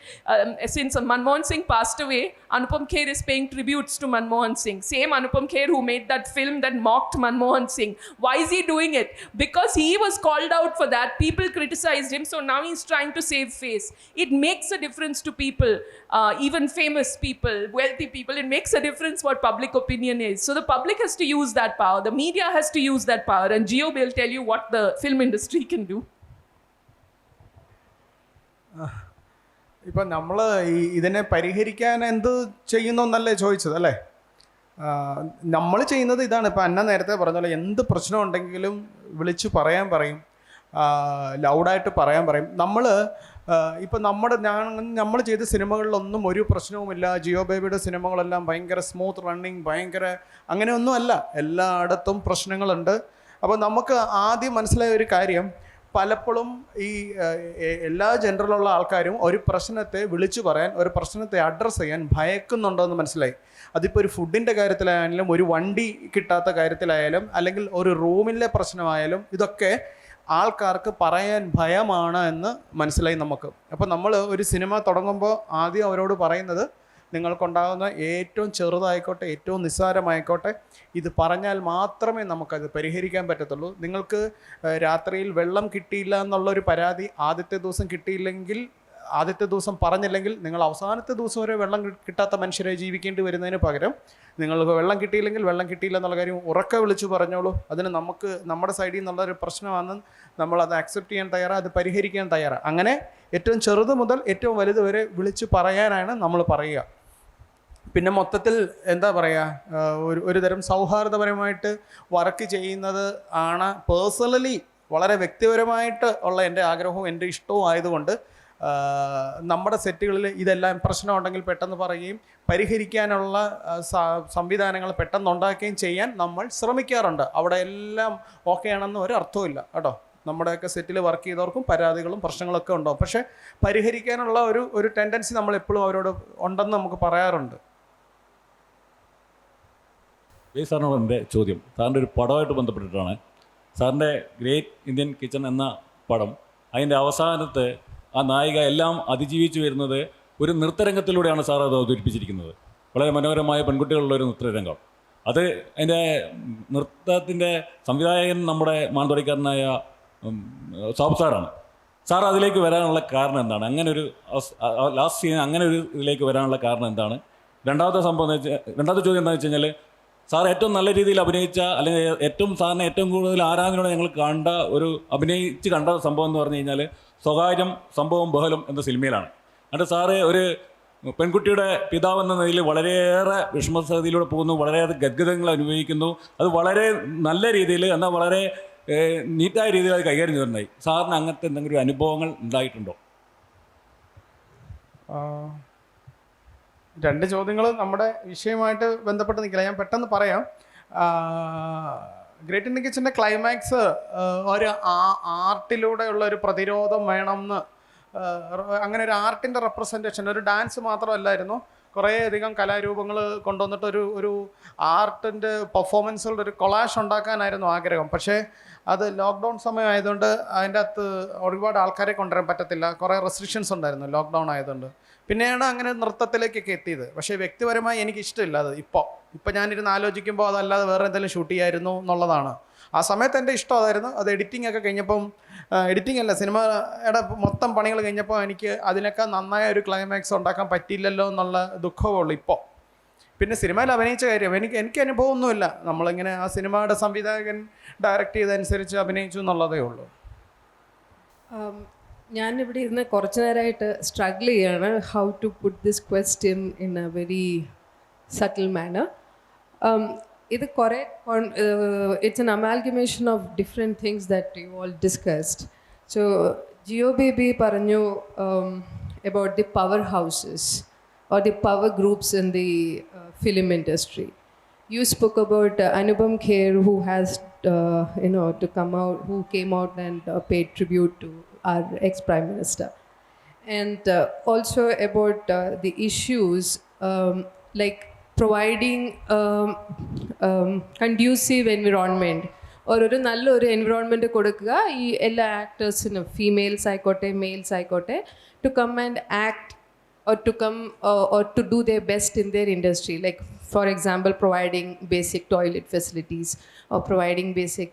Since Manmohan Singh passed away, Anupam Kher is paying tributes to Manmohan Singh. Same Anupam Kher who made that film that mocked Manmohan Singh. Why is he doing it? Because he was called out for that. People criticized him, so now he's trying to save face. It makes a difference to people, even famous people, wealthy people. It makes a difference what public opinion is. So the public has to use that power. The media has to use that power. And Gio will tell you what the film industry can do. ഇപ്പം നമ്മൾ ഇതിനെ പരിഹരിക്കാൻ എന്ത് ചെയ്യുന്നു എന്നല്ലേ ചോദിച്ചത് അല്ലേ? നമ്മൾ ചെയ്യുന്നത് ഇതാണ്. ഇപ്പം അന്ന നേരത്തെ പറഞ്ഞ പോലെ എന്ത് പ്രശ്നം ഉണ്ടെങ്കിലും വിളിച്ച് പറയാൻ പറയും, ലൗഡായിട്ട് പറയാൻ പറയും. ഇപ്പം നമ്മൾ ചെയ്ത സിനിമകളിലൊന്നും ഒരു പ്രശ്നവുമില്ല. ജിയോ ബേബിയുടെ സിനിമകളെല്ലാം ഭയങ്കര സ്മൂത്ത് റണ്ണിങ്, ഭയങ്കര അങ്ങനെയൊന്നുമല്ല. എല്ലായിടത്തും പ്രശ്നങ്ങളുണ്ട്. അപ്പോൾ നമുക്ക് ആദ്യം മനസ്സിലായ ഒരു കാര്യം, പലപ്പോഴും ഈ എല്ലാ ജെൻഡറിലുള്ള ആൾക്കാരും ഒരു പ്രശ്നത്തെ വിളിച്ചു പറയാൻ, ഒരു പ്രശ്നത്തെ അഡ്രസ്സ് ചെയ്യാൻ ഭയക്കുന്നുണ്ടോ എന്ന് മനസ്സിലായി. അതിപ്പോൾ ഒരു ഫുഡിൻ്റെ കാര്യത്തിലായാലും, ഒരു വണ്ടി കിട്ടാത്ത കാര്യത്തിലായാലും, അല്ലെങ്കിൽ ഒരു റൂമിലെ പ്രശ്നമായാലും, ഇതൊക്കെ ആൾക്കാർക്ക് പറയാൻ ഭയമാണ് എന്ന് മനസ്സിലായി നമുക്ക്. അപ്പോൾ നമ്മൾ ഒരു സിനിമ തുടങ്ങുമ്പോൾ ആദ്യം അവരോട് പറയുന്നത്, നിങ്ങൾക്കുണ്ടാകുന്ന ഏറ്റവും ചെറുതായിക്കോട്ടെ, ഏറ്റവും നിസ്സാരമായിക്കോട്ടെ, ഇത് പറഞ്ഞാൽ മാത്രമേ നമുക്കത് പരിഹരിക്കാൻ പറ്റത്തുള്ളൂ. നിങ്ങൾക്ക് രാത്രിയിൽ വെള്ളം കിട്ടിയില്ല എന്നുള്ളൊരു പരാതി ആദ്യത്തെ ദിവസം കിട്ടിയില്ലെങ്കിൽ, ആദ്യത്തെ ദിവസം പറഞ്ഞില്ലെങ്കിൽ, നിങ്ങൾ അവസാനത്തെ ദിവസം വരെ വെള്ളം കിട്ടാത്ത മനുഷ്യരെ ജീവിക്കേണ്ടി വരുന്നതിന് പകരം നിങ്ങൾക്ക് വെള്ളം കിട്ടിയില്ലെങ്കിൽ വെള്ളം കിട്ടിയില്ല എന്നുള്ള കാര്യം ഉറക്കെ വിളിച്ചു പറഞ്ഞോളൂ. അതിന് നമുക്ക് നമ്മുടെ സൈഡിൽ നിന്നുള്ളൊരു പ്രശ്നമാണെന്ന് നമ്മളത് അക്സെപ്റ്റ് ചെയ്യാൻ തയ്യാറാണ്, അത് പരിഹരിക്കാൻ തയ്യാറാണ്. അങ്ങനെ ഏറ്റവും ചെറുത് മുതൽ ഏറ്റവും വലുത് വരെ വിളിച്ച് പറയാനാണ് നമ്മൾ പറയുക. പിന്നെ മൊത്തത്തിൽ എന്താ പറയുക, ഒരു തരം സൗഹാർദ്ദപരമായിട്ട് വർക്ക് ചെയ്യുന്നത് ആണ് പേഴ്സണലി വളരെ വ്യക്തിപരമായിട്ട് ഉള്ള എൻ്റെ ആഗ്രഹവും എൻ്റെ ഇഷ്ടവും ആയതുകൊണ്ട് നമ്മുടെ സെറ്റുകളിൽ ഇതെല്ലാം പ്രശ്നം ഉണ്ടെങ്കിൽ പെട്ടെന്ന് പറയുകയും പരിഹരിക്കാനുള്ള സംവിധാനങ്ങൾ പെട്ടെന്ന് ഉണ്ടാക്കുകയും ചെയ്യാൻ നമ്മൾ ശ്രമിക്കാറുണ്ട്. അവിടെ എല്ലാം ഓക്കെ ആണെന്ന് ഒരു അർത്ഥമില്ല കേട്ടോ. നമ്മുടെയൊക്കെ സെറ്റിൽ വർക്ക് ചെയ്തവർക്കും പരാതികളും പ്രശ്നങ്ങളൊക്കെ ഉണ്ടാവും. പക്ഷേ പരിഹരിക്കാനുള്ള ഒരു ടെൻഡൻസി നമ്മളെപ്പോഴും അവരോട് ഉണ്ടെന്ന് നമുക്ക് പറയാറുണ്ട്. സാറിനോട് എൻ്റെ ചോദ്യം, സാറിൻ്റെ ഒരു പടമായിട്ട് ബന്ധപ്പെട്ടിട്ടാണ്. സാറിൻ്റെ ഗ്രേറ്റ് ഇന്ത്യൻ കിച്ചൺ എന്ന പടം, അതിൻ്റെ അവസാനത്ത് ആ നായിക എല്ലാം അതിജീവിച്ച് വരുന്നത് ഒരു നൃത്തരംഗത്തിലൂടെയാണ് സാർ അത് അവതരിപ്പിച്ചിരിക്കുന്നത്. വളരെ മനോഹരമായ പെൺകുട്ടികളുള്ളൊരു നൃത്തരംഗം. അത് അതിൻ്റെ നൃത്തത്തിൻ്റെ സംവിധായകൻ നമ്മുടെ മാനന്തവാടിക്കാരനായ സാബ് സാറാണ്. സാർ അതിലേക്ക് വരാനുള്ള കാരണം എന്താണ്? അങ്ങനെ ഒരു ലാസ്റ്റ് സീൻ അങ്ങനെ ഒരു ഇതിലേക്ക് വരാനുള്ള കാരണം എന്താണ്? രണ്ടാമത്തെ ചോദ്യം എന്താണെന്ന് വെച്ച് കഴിഞ്ഞാൽ, സാർ ഏറ്റവും നല്ല രീതിയിൽ അഭിനയിച്ച, അല്ലെങ്കിൽ സാറിനെ ഏറ്റവും കൂടുതൽ ആരാധനയോടെ ഞങ്ങൾ അഭിനയിച്ച് കണ്ട സംഭവം എന്ന് പറഞ്ഞു കഴിഞ്ഞാൽ സ്വകാര്യം സംഭവം ബഹളം എന്ന സിനിമയിലാണ്. എന്നിട്ട് സാറ് ഒരു പെൺകുട്ടിയുടെ പിതാവ് എന്ന നിലയിൽ വളരെയേറെ വിഷമസ്ഥിതിയിലൂടെ പോകുന്നു, വളരെയേറെ ഗദ്ഗതങ്ങൾ അനുഭവിക്കുന്നു. അത് വളരെ നല്ല രീതിയിൽ, എന്നാൽ വളരെ നീറ്റായ രീതിയിൽ അത് കൈകാര്യം ചെയ്തിട്ടുണ്ടായി. സാറിന് അങ്ങനത്തെ എന്തെങ്കിലും അനുഭവങ്ങൾ ഉണ്ടായിട്ടുണ്ടോ? രണ്ട് ചോദ്യങ്ങൾ നമ്മുടെ വിഷയമായിട്ട് ബന്ധപ്പെട്ട് നിൽക്കില്ല, ഞാൻ പെട്ടെന്ന് പറയാം. ഗ്രേറ്റ് ഇന്ത്യൻ കിച്ചൻ്റെ ക്ലൈമാക്സ് ഒരു ആർട്ടിലൂടെയുള്ള ഒരു പ്രതിരോധം വേണമെന്ന്, അങ്ങനെ ഒരു ആർട്ടിൻ്റെ റെപ്രസെൻറ്റേഷൻ, ഒരു ഡാൻസ് മാത്രമല്ലായിരുന്നു, കുറേയധികം കലാരൂപങ്ങൾ കൊണ്ടുവന്നിട്ട് ഒരു ആർട്ടിൻ്റെ പെർഫോമൻസുകളുടെ ഒരു കൊളാഷ് ഉണ്ടാക്കാനായിരുന്നു ആഗ്രഹം. പക്ഷേ അത് ലോക്ക്ഡൗൺ സമയമായതുകൊണ്ട് അതിൻ്റെ അകത്ത് ഒരുപാട് ആൾക്കാരെ കൊണ്ടുവരാൻ പറ്റത്തില്ല, കുറേ റെസ്ട്രിക്ഷൻസ് ഉണ്ടായിരുന്നു ലോക്ക്ഡൗൺ ആയതുകൊണ്ട്. പിന്നെയാണ് അങ്ങനെ നൃത്തത്തിലേക്കൊക്കെ എത്തിയത്. പക്ഷേ വ്യക്തിപരമായി എനിക്കിഷ്ടമില്ല അത്. ഇപ്പോൾ ഞാനിരുന്ന് ആലോചിക്കുമ്പോൾ അതല്ലാതെ വേറെ എന്തെങ്കിലും ഷൂട്ട് ചെയ്യായിരുന്നു എന്നുള്ളതാണ്. ആ സമയത്ത് എൻ്റെ ഇഷ്ടം അതായിരുന്നു. അത് എഡിറ്റിംഗ് ഒക്കെ കഴിഞ്ഞപ്പം, എഡിറ്റിംഗ് അല്ല, സിനിമയുടെ മൊത്തം പണികൾ കഴിഞ്ഞപ്പോൾ എനിക്ക് അതിനൊക്കെ നന്നായ ഒരു ക്ലൈമാക്സ് ഉണ്ടാക്കാൻ പറ്റിയില്ലല്ലോ എന്നുള്ള ദുഃഖമേ ഉള്ളൂ ഇപ്പോൾ. പിന്നെ സിനിമയിൽ അഭിനയിച്ച കാര്യം എനിക്ക് അനുഭവമൊന്നുമില്ല. നമ്മളിങ്ങനെ ആ സിനിമയുടെ സംവിധായകൻ ഡയറക്റ്റ് ചെയ്തതനുസരിച്ച് അഭിനയിച്ചു എന്നുള്ളതേ ഉള്ളൂ. ഞാനിവിടെ ഇരുന്ന് കുറച്ച് നേരമായിട്ട് സ്ട്രഗിൾ ചെയ്യാണ് how to put this question in a very subtle manner. ഇത് കുറേ it's an amalgamation of different things that you all discussed. So Jeo Baby പറഞ്ഞു about the powerhouses or the power groups in the film industry. You spoke about Anupam Kher, who has to come out, who came out and paid tribute to our ex-Prime Minister. And also about the issues like providing conducive environment or ഒരു നല്ലൊരു environment കൊടുക്കുക ഈ എല്ലാ ആക്ടേഴ്സിനും, females ആയിക്കോട്ടെ males ആയിക്കോട്ടെ, to come and act or to come or to do their best in their industry, like for example providing basic toilet facilities or providing basic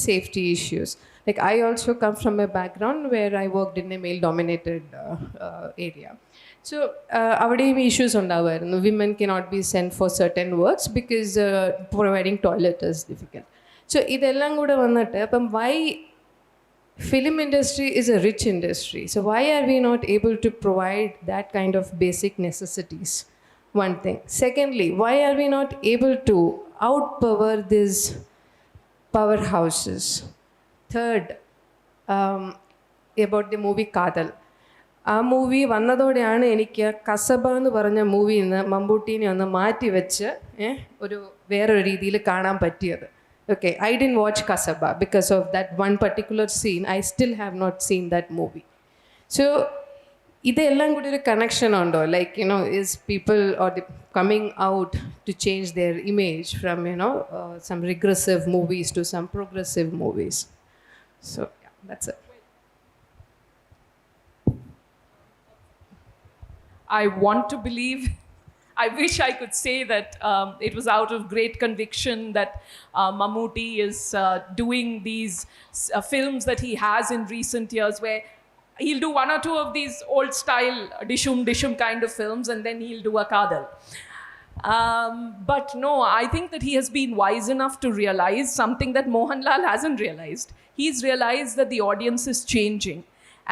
safety issues. Like I also come from a background where I worked in a male dominated area. So avadeyum issues undavarunnu. Women cannot be sent for certain works because providing toilet is difficult. So idellam kuda vannitte appam why film industry is a rich industry, so why are we not able to provide that kind of basic necessities? One thing. Secondly, why are we not able to outpower these powerhouses? Third, about the movie Kadal. ആ movie വന്നതോടെയാണ് എനിക്ക് കസബ എന്ന് പറഞ്ഞ മൂവിയിൽ നിന്ന് മമ്മൂട്ടീനെ ഒന്ന് മാറ്റി വെച്ച് ഒരു വേറൊരു രീതിയിൽ കാണാൻ പറ്റിയത്. Okay, I didn't watch Kasaba because of that one particular scene. I still have not seen that movie. So, idellam kuda oru connection undo, like is people or the coming out to change their image from some regressive movies to some progressive movies. So yeah, that's it. I want to believe, I wish I could say that it was out of great conviction that Mammootty is doing these films that he has in recent years, where he'll do one or two of these old style dishum kind of films and then he'll do a Kadal. But no, I think that he has been wise enough to realize something that Mohanlal hasn't realized. He's realized that the audience is changing.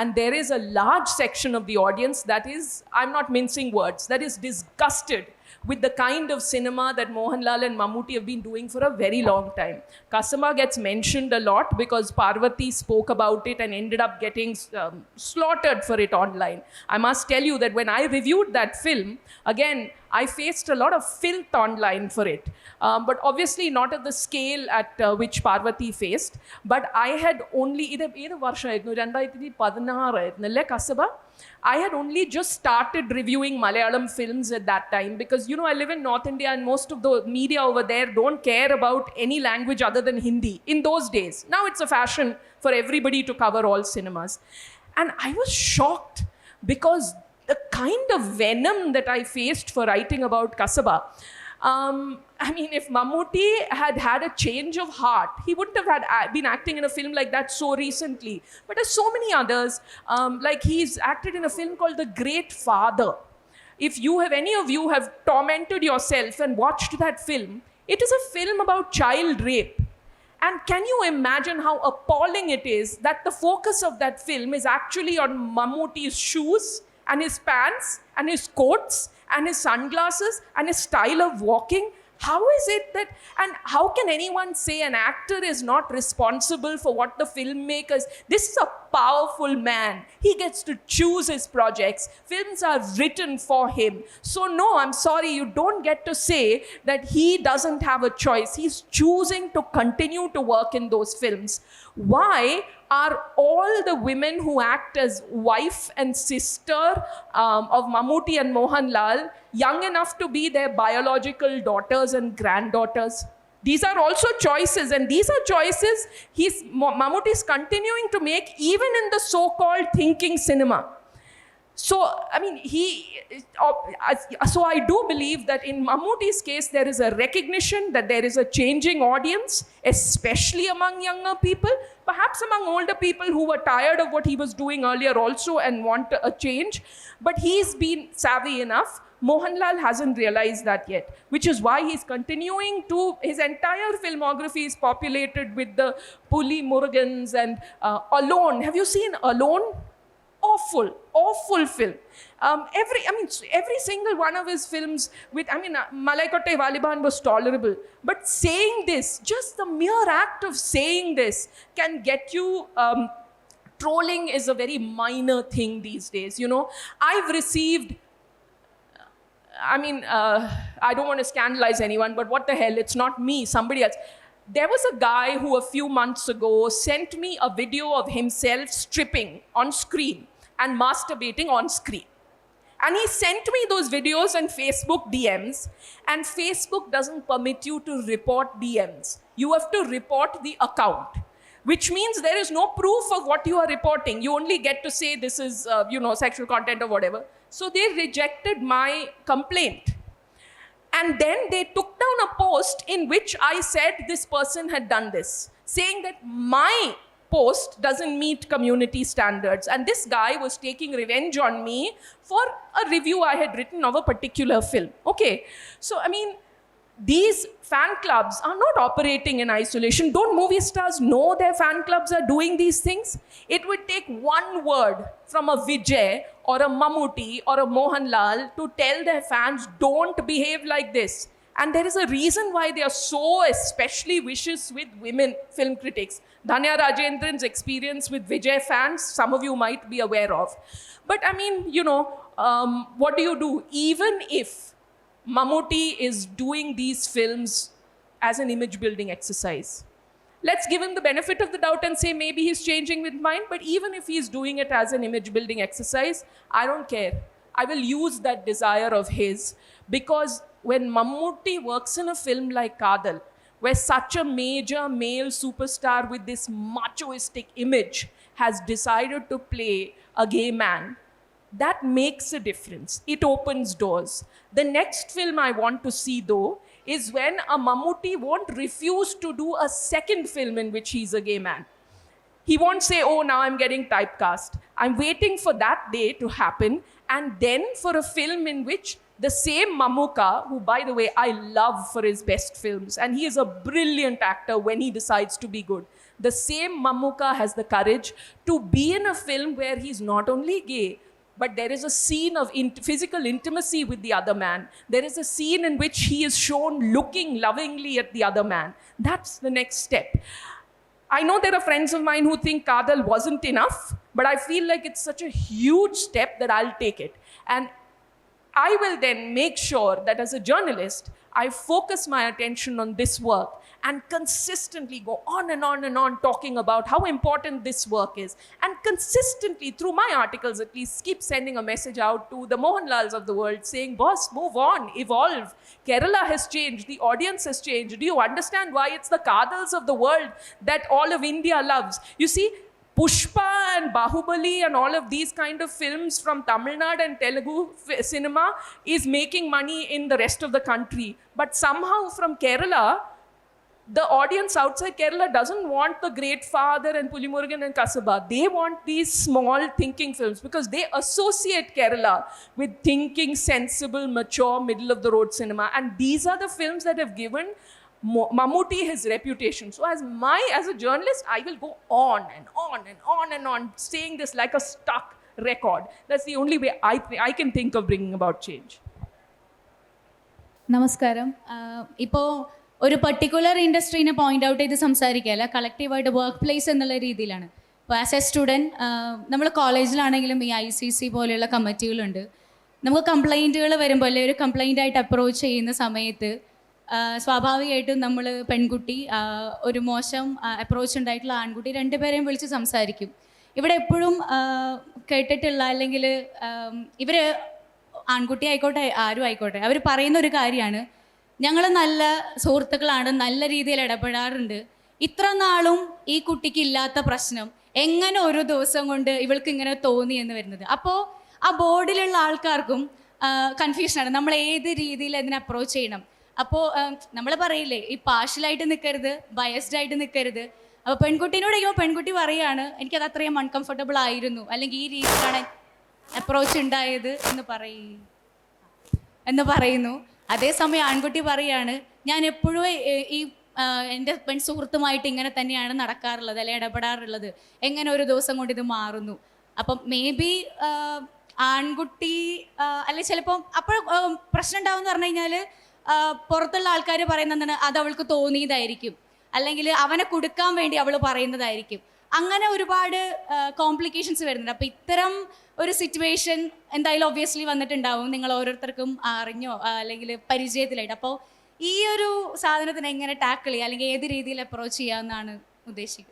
And there is a large section of the audience that is, I'm not mincing words, that is disgusted with the kind of cinema that Mohanlal and Mammootty have been doing for a very long time. Kasama gets mentioned a lot because Parvati spoke about it and ended up getting slaughtered for it online. I must tell you that when I reviewed that film, again, I faced a lot of filth online for it. But obviously not at the scale at which Parvati faced. But I had only, I had only just started reviewing Malayalam films at that time because, I live in North India and most of the media over there don't care about any language other than Hindi in those days. Now it's a fashion for everybody to cover all cinemas. And I was shocked because the kind of venom that I faced for writing about Kasaba. I mean, if Mammootty had had a change of heart, he wouldn't have been acting in a film like that so recently. But there's so many others, like he's acted in a film called The Great Father. If any of you have tormented yourself and watched that film, it is a film about child rape. And can you imagine how appalling it is that the focus of that film is actually on Mammootty's shoes and his pants and his coats and his sunglasses and his style of walking? How is it that, and how can anyone say an actor is not responsible for what the filmmakers, this is a powerful man. He gets to choose his projects. Films are written for him. So no, I'm sorry, you don't get to say that he doesn't have a choice. He's choosing to continue to work in those films. Why are all the women who act as wife and sister of Mammootty and Mohanlal young enough to be their biological daughters and granddaughters? These are also choices, and these are choices Mammootty is continuing to make even in the so-called thinking cinema. So, I mean, so I do believe that in Mammootty's case, there is a recognition that there is a changing audience, especially among younger people, perhaps among older people who were tired of what he was doing earlier also and want a change. But he's been savvy enough. Mohanlal hasn't realized that yet, which is why he's continuing to, his entire filmography is populated with the Puli Murugan's and Alone. Have you seen Alone? awful film. Every single one of his films with, Malaikotte Valiban was tolerable. But saying this, just the mere act of saying this can get you, trolling is a very minor thing these days, you know. I've received, I don't want to scandalize anyone, but what the hell, it's not me, somebody else. There was a guy who a few months ago sent me a video of himself stripping on screen and masturbating on screen. And he sent me those videos on Facebook DMs, and Facebook doesn't permit you to report DMs. You have to report the account, which means there is no proof of what you are reporting. You only get to say this is, sexual content or whatever. So they rejected my complaint. And then they took down a post in which I said this person had done this, saying that my post doesn't meet community standards. And this guy was taking revenge on me for a review I had written of a particular film. Okay, so these fan clubs are not operating in isolation. Don't movie stars know their fan clubs are doing these things? It would take one word from a Vijay or a Mammootty or a Mohanlal to tell their fans, don't behave like this. And there is a reason why they are so especially vicious with women film critics. Dhanya Rajendran's experience with Vijay fans, some of you might be aware of. But what do? Even if Mammootty is doing these films as an image building exercise, let's give him the benefit of the doubt and say maybe he's changing with mind. But even if he's doing it as an image building exercise, I don't care. I will use that desire of his, because when Mammootty works in a film like Kadal, where such a major male superstar with this machoistic image has decided to play a gay man, that makes a difference. It opens doors. The next film I want to see, though, is when a Mammootty won't refuse to do a second film in which he's a gay man. He won't say, oh, now I'm getting typecast. I'm waiting for that day to happen, and then for a film in which the same Mammootty, who, by the way, I love for his best films, and he is a brilliant actor when he decides to be good. The same Mammootty has the courage to be in a film where he's not only gay, but there is a scene of physical intimacy with the other man. There is a scene in which he is shown looking lovingly at the other man. That's the next step. I know there are friends of mine who think Kadal wasn't enough, but I feel like it's such a huge step that I'll take it. And I will then make sure that as a journalist, I focus my attention on this work and consistently go on and on and on talking about how important this work is. And consistently, through my articles at least, keep sending a message out to the Mohanlals of the world saying, boss, move on, evolve. Kerala has changed, the audience has changed. Do you understand why it's the Kadals of the world that all of India loves? You see, Pushpa and Bahubali and all of these kind of films from Tamil Nadu and Telugu cinema is making money in the rest of the country. But somehow from Kerala, the audience outside Kerala doesn't want the Great Father and Pulimurugan and Kasaba. They want these small thinking films because they associate Kerala with thinking, sensible, mature, middle of the road cinema. And these are the films that have given Mammootty his reputation. So as a journalist, I will go on and on and on and on saying this like a stuck record. That's the only way I can think of bringing about change. നമസ്കാരം. ഇപ്പോൾ ഒരു particular ഇൻഡസ്ട്രീനെ point out ചെയ്ത് സംസാരിക്കുകയല്ല, കളക്റ്റീവായിട്ട് work place എന്നുള്ള രീതിയിലാണ്. ഇപ്പോൾ as A student നമ്മൾ കോളേജിലാണെങ്കിലും ഈ ICC പോലെയുള്ള കമ്മിറ്റികളുണ്ട്. നമുക്ക് കംപ്ലൈൻറ്റുകൾ വരുമ്പോൾ അല്ലെങ്കിൽ ഒരു കംപ്ലൈൻ്റായിട്ട് അപ്രോച്ച് ചെയ്യുന്ന സമയത്ത് സ്വാഭാവികമായിട്ടും നമ്മൾ പെൺകുട്ടി, ഒരു മോശം അപ്രോച്ച് ഉണ്ടായിട്ടുള്ള ആൺകുട്ടി, രണ്ടുപേരെയും വിളിച്ച് സംസാരിക്കും. ഇവിടെ എപ്പോഴും കേട്ടിട്ടുള്ള അല്ലെങ്കിൽ ഇവർ ആൺകുട്ടി ആയിക്കോട്ടെ ആരും ആയിക്കോട്ടെ അവർ പറയുന്ന ഒരു കാര്യമാണ്, ഞങ്ങൾ നല്ല സുഹൃത്തുക്കളാണ്, നല്ല രീതിയിൽ ഇടപെടാറുണ്ട്, ഇത്ര നാളും ഈ കുട്ടിക്ക് ഇല്ലാത്ത പ്രശ്നം എങ്ങനെ ഒരു ദിവസം കൊണ്ട് ഇവൾക്ക് ഇങ്ങനെ തോന്നി എന്ന് വരുന്നത്. അപ്പോൾ ആ ബോർഡിലുള്ള ആൾക്കാർക്കും കൺഫ്യൂഷനാണ്, നമ്മൾ ഏത് രീതിയിൽ അതിനെ അപ്രോച്ച് ചെയ്യണം. അപ്പോൾ നമ്മൾ പറയില്ലേ, ഈ പാർഷ്യലായിട്ട് നിൽക്കരുത്, ബയസ്ഡ് ആയിട്ട് നിൽക്കരുത്. അപ്പോൾ പെൺകുട്ടീനോട് ചോദിക്കുമ്പോൾ പെൺകുട്ടി പറയുകയാണ്, എനിക്കത് അത്രയും അൺകംഫർട്ടബിൾ ആയിരുന്നു, അല്ലെങ്കിൽ ഈ രീതിയിലാണ് അപ്രോച്ച് ഉണ്ടായത് എന്ന് പറയുന്നു. അതേസമയം ആൺകുട്ടി പറയാണ്, ഞാൻ എപ്പോഴും ഈ എൻ്റെ സുഹൃത്തുമായിട്ട് ഇങ്ങനെ തന്നെയാണ് നടക്കാറുള്ളത് അല്ലെങ്കിൽ ഇടപെടാറുള്ളത്, എങ്ങനെ ഒരു ദിവസം കൊണ്ട് ഇത് മാറുന്നു. അപ്പം മേ ബി ആൺകുട്ടി അല്ലെ ചിലപ്പം അപ്പോൾ പ്രശ്നം ഉണ്ടാവും പറഞ്ഞു കഴിഞ്ഞാൽ പുറത്തുള്ള ആൾക്കാർ പറയുന്നതാണ് അത് അവൾക്ക് തോന്നിയതായിരിക്കും, അല്ലെങ്കിൽ അവനെ കൊടുക്കാൻ വേണ്ടി അവൾ പറയുന്നതായിരിക്കും. അങ്ങനെ ഒരുപാട് കോംപ്ലിക്കേഷൻസ് വരുന്നുണ്ട്. അപ്പോൾ ഇത്തരം ഒരു സിറ്റുവേഷൻ എന്തായാലും ഒബ്വിയസ്ലി വന്നിട്ടുണ്ടാവും, നിങ്ങൾ ഓരോരുത്തർക്കും അറിഞ്ഞോ അല്ലെങ്കിൽ പരിചയത്തിലായിട്ട്. അപ്പോൾ ഈ ഒരു സാധനത്തിന് എങ്ങനെ ടാക്കിൾ ചെയ്യുക അല്ലെങ്കിൽ ഏത് രീതിയിൽ അപ്രോച്ച് ചെയ്യാമെന്നാണ് ഉദ്ദേശിക്കുന്നത്?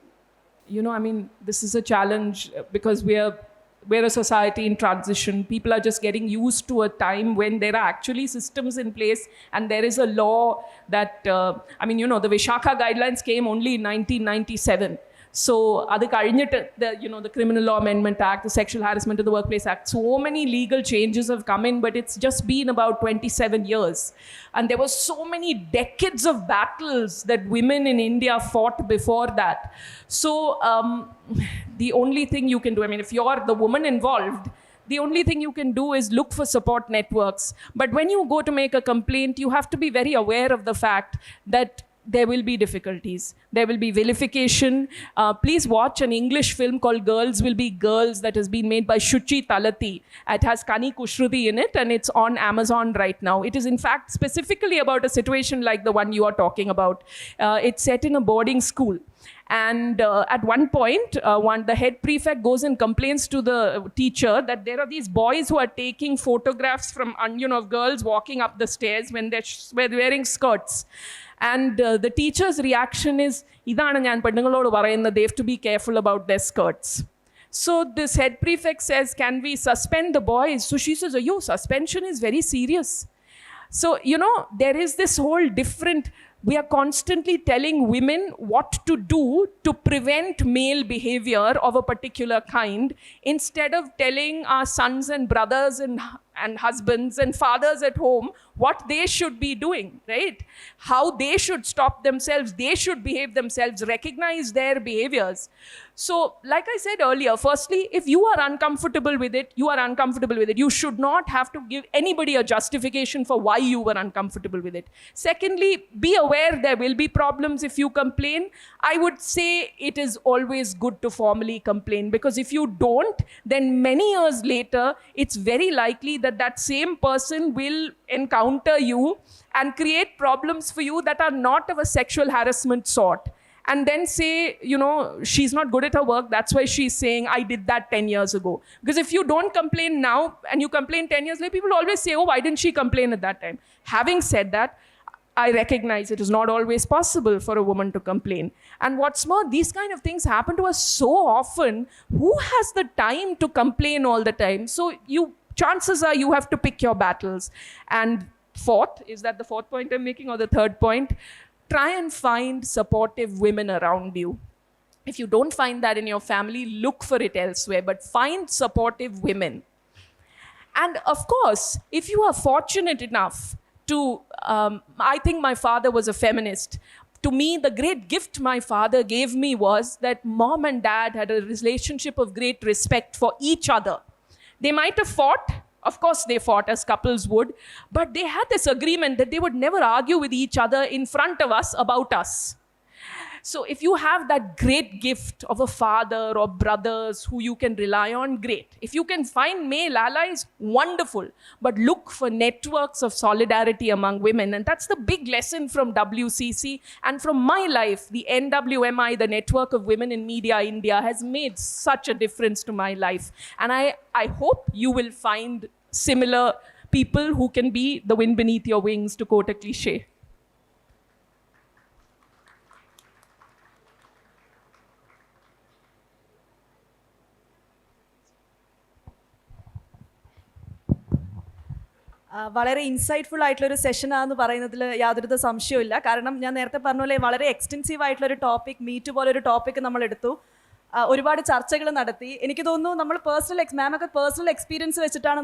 I mean, this is a challenge because we're a society in transition. People are just getting used to a time when there are actually systems in place and there is a law that, the Vishakha guidelines came only in 1997. So, adu kazhinjittu the Criminal Law Amendment Act, the Sexual Harassment of the Workplace Act, so many legal changes have come in, but it's just been about 27 years. And there were so many decades of battles that women in India fought before that. So, the only thing you can do, if you're the woman involved, the only thing you can do is look for support networks. But when you go to make a complaint, you have to be very aware of the fact that there will be difficulties. There will be vilification. Please watch an English film called Girls Will Be Girls that has been made by Shuchi Talati. It has Kani Kushruti in it and it's on Amazon right now. It is in fact specifically about a situation like the one you are talking about. It's set in a boarding school. And at one point, the head prefect goes and complains to the teacher that there are these boys who are taking photographs from, of girls walking up the stairs when they're wearing skirts. And the teacher's reaction is, idana njan pennungalodu parayunna, they have to be careful about their skirts. So this head prefect says, can we suspend the boys? So she says, suspension is very serious. So, there is this whole different, we are constantly telling women what to do to prevent male behavior of a particular kind, instead of telling our sons and brothers and husbands and fathers at home what they should be doing, right? How they should stop themselves, they should behave themselves, recognize their behaviors. So, like I said earlier, firstly, if you are uncomfortable with it, you are uncomfortable with it. You should not have to give anybody a justification for why you were uncomfortable with it. Secondly, be aware there will be problems if you complain. I would say it is always good to formally complain, because if you don't, then many years later, it's very likely that that same person will encounter you and create problems for you that are not of a sexual harassment sort. And then say, she's not good at her work, that's why she's saying, I did that 10 years ago. Because if you don't complain now and you complain 10 years later, people always say, why didn't she complain at that time? Having said that, I recognize it is not always possible for a woman to complain. And what's more, these kind of things happen to us so often. Who has the time to complain all the time? So chances are you have to pick your battles. And fourth, is that the fourth point I'm making or the third point? Try and find supportive women around you. If you don't find that in your family, look for it elsewhere, but find supportive women. And of course, if you are fortunate enough to, I think my father was a feminist. To me, the great gift my father gave me was that mom and dad had a relationship of great respect for each other. They might have fought. Of course, they fought as couples would, but they had this agreement that they would never argue with each other in front of us about us. So if you have that great gift of a father or brothers who you can rely on, great. If you can find male allies, wonderful. But look for networks of solidarity among women. And that's the big lesson from WCC and from my life. The NWMI, the Network of Women in Media India, has made such a difference to my life. And I hope you will find similar people who can be the wind beneath your wings, to quote a cliche. വളരെ insightful ആയിട്ടുള്ളൊരു സെഷനാണെന്ന് പറയുന്നതിൽ യാതൊരു സംശയമില്ല. കാരണം ഞാൻ നേരത്തെ പറഞ്ഞ പോലെ വളരെ എക്സ്റ്റെൻസീവ് ആയിട്ടുള്ളൊരു ടോപ്പിക്, മീറ്റ് പോലൊരു ടോപ്പിക് നമ്മൾ എടുത്തു, ഒരുപാട് ചർച്ചകൾ നടത്തി. എനിക്ക് തോന്നുന്നു നമ്മൾ മാമൊക്കെ പേഴ്സണൽ എക്സ്പീരിയൻസ് വെച്ചിട്ടാണ്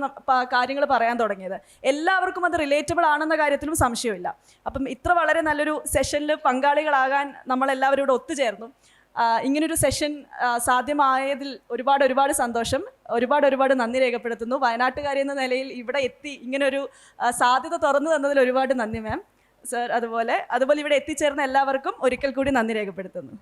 കാര്യങ്ങൾ പറയാൻ തുടങ്ങിയത്. എല്ലാവർക്കും അത് റിലേറ്റബിൾ ആണെന്ന കാര്യത്തിലും സംശയമില്ല. അപ്പം ഇത്ര വളരെ നല്ലൊരു സെഷനിൽ പങ്കാളികളാകാൻ നമ്മളെല്ലാവരും ഇവിടെ ഒത്തുചേർന്നു. ഇങ്ങനൊരു സെഷൻ സാധ്യമായതിൽ ഒരുപാട് സന്തോഷം, ഒരുപാട് നന്ദി രേഖപ്പെടുത്തുന്നു. വയനാട്ടുകാരി എന്ന നിലയിൽ ഇവിടെ എത്തി ഇങ്ങനൊരു സാധ്യത തുറന്നു തന്നതിൽ ഒരുപാട് നന്ദി മാം, സർ. അതുപോലെ ഇവിടെ എത്തിച്ചേർന്ന എല്ലാവർക്കും ഒരിക്കൽ കൂടി നന്ദി രേഖപ്പെടുത്തുന്നു.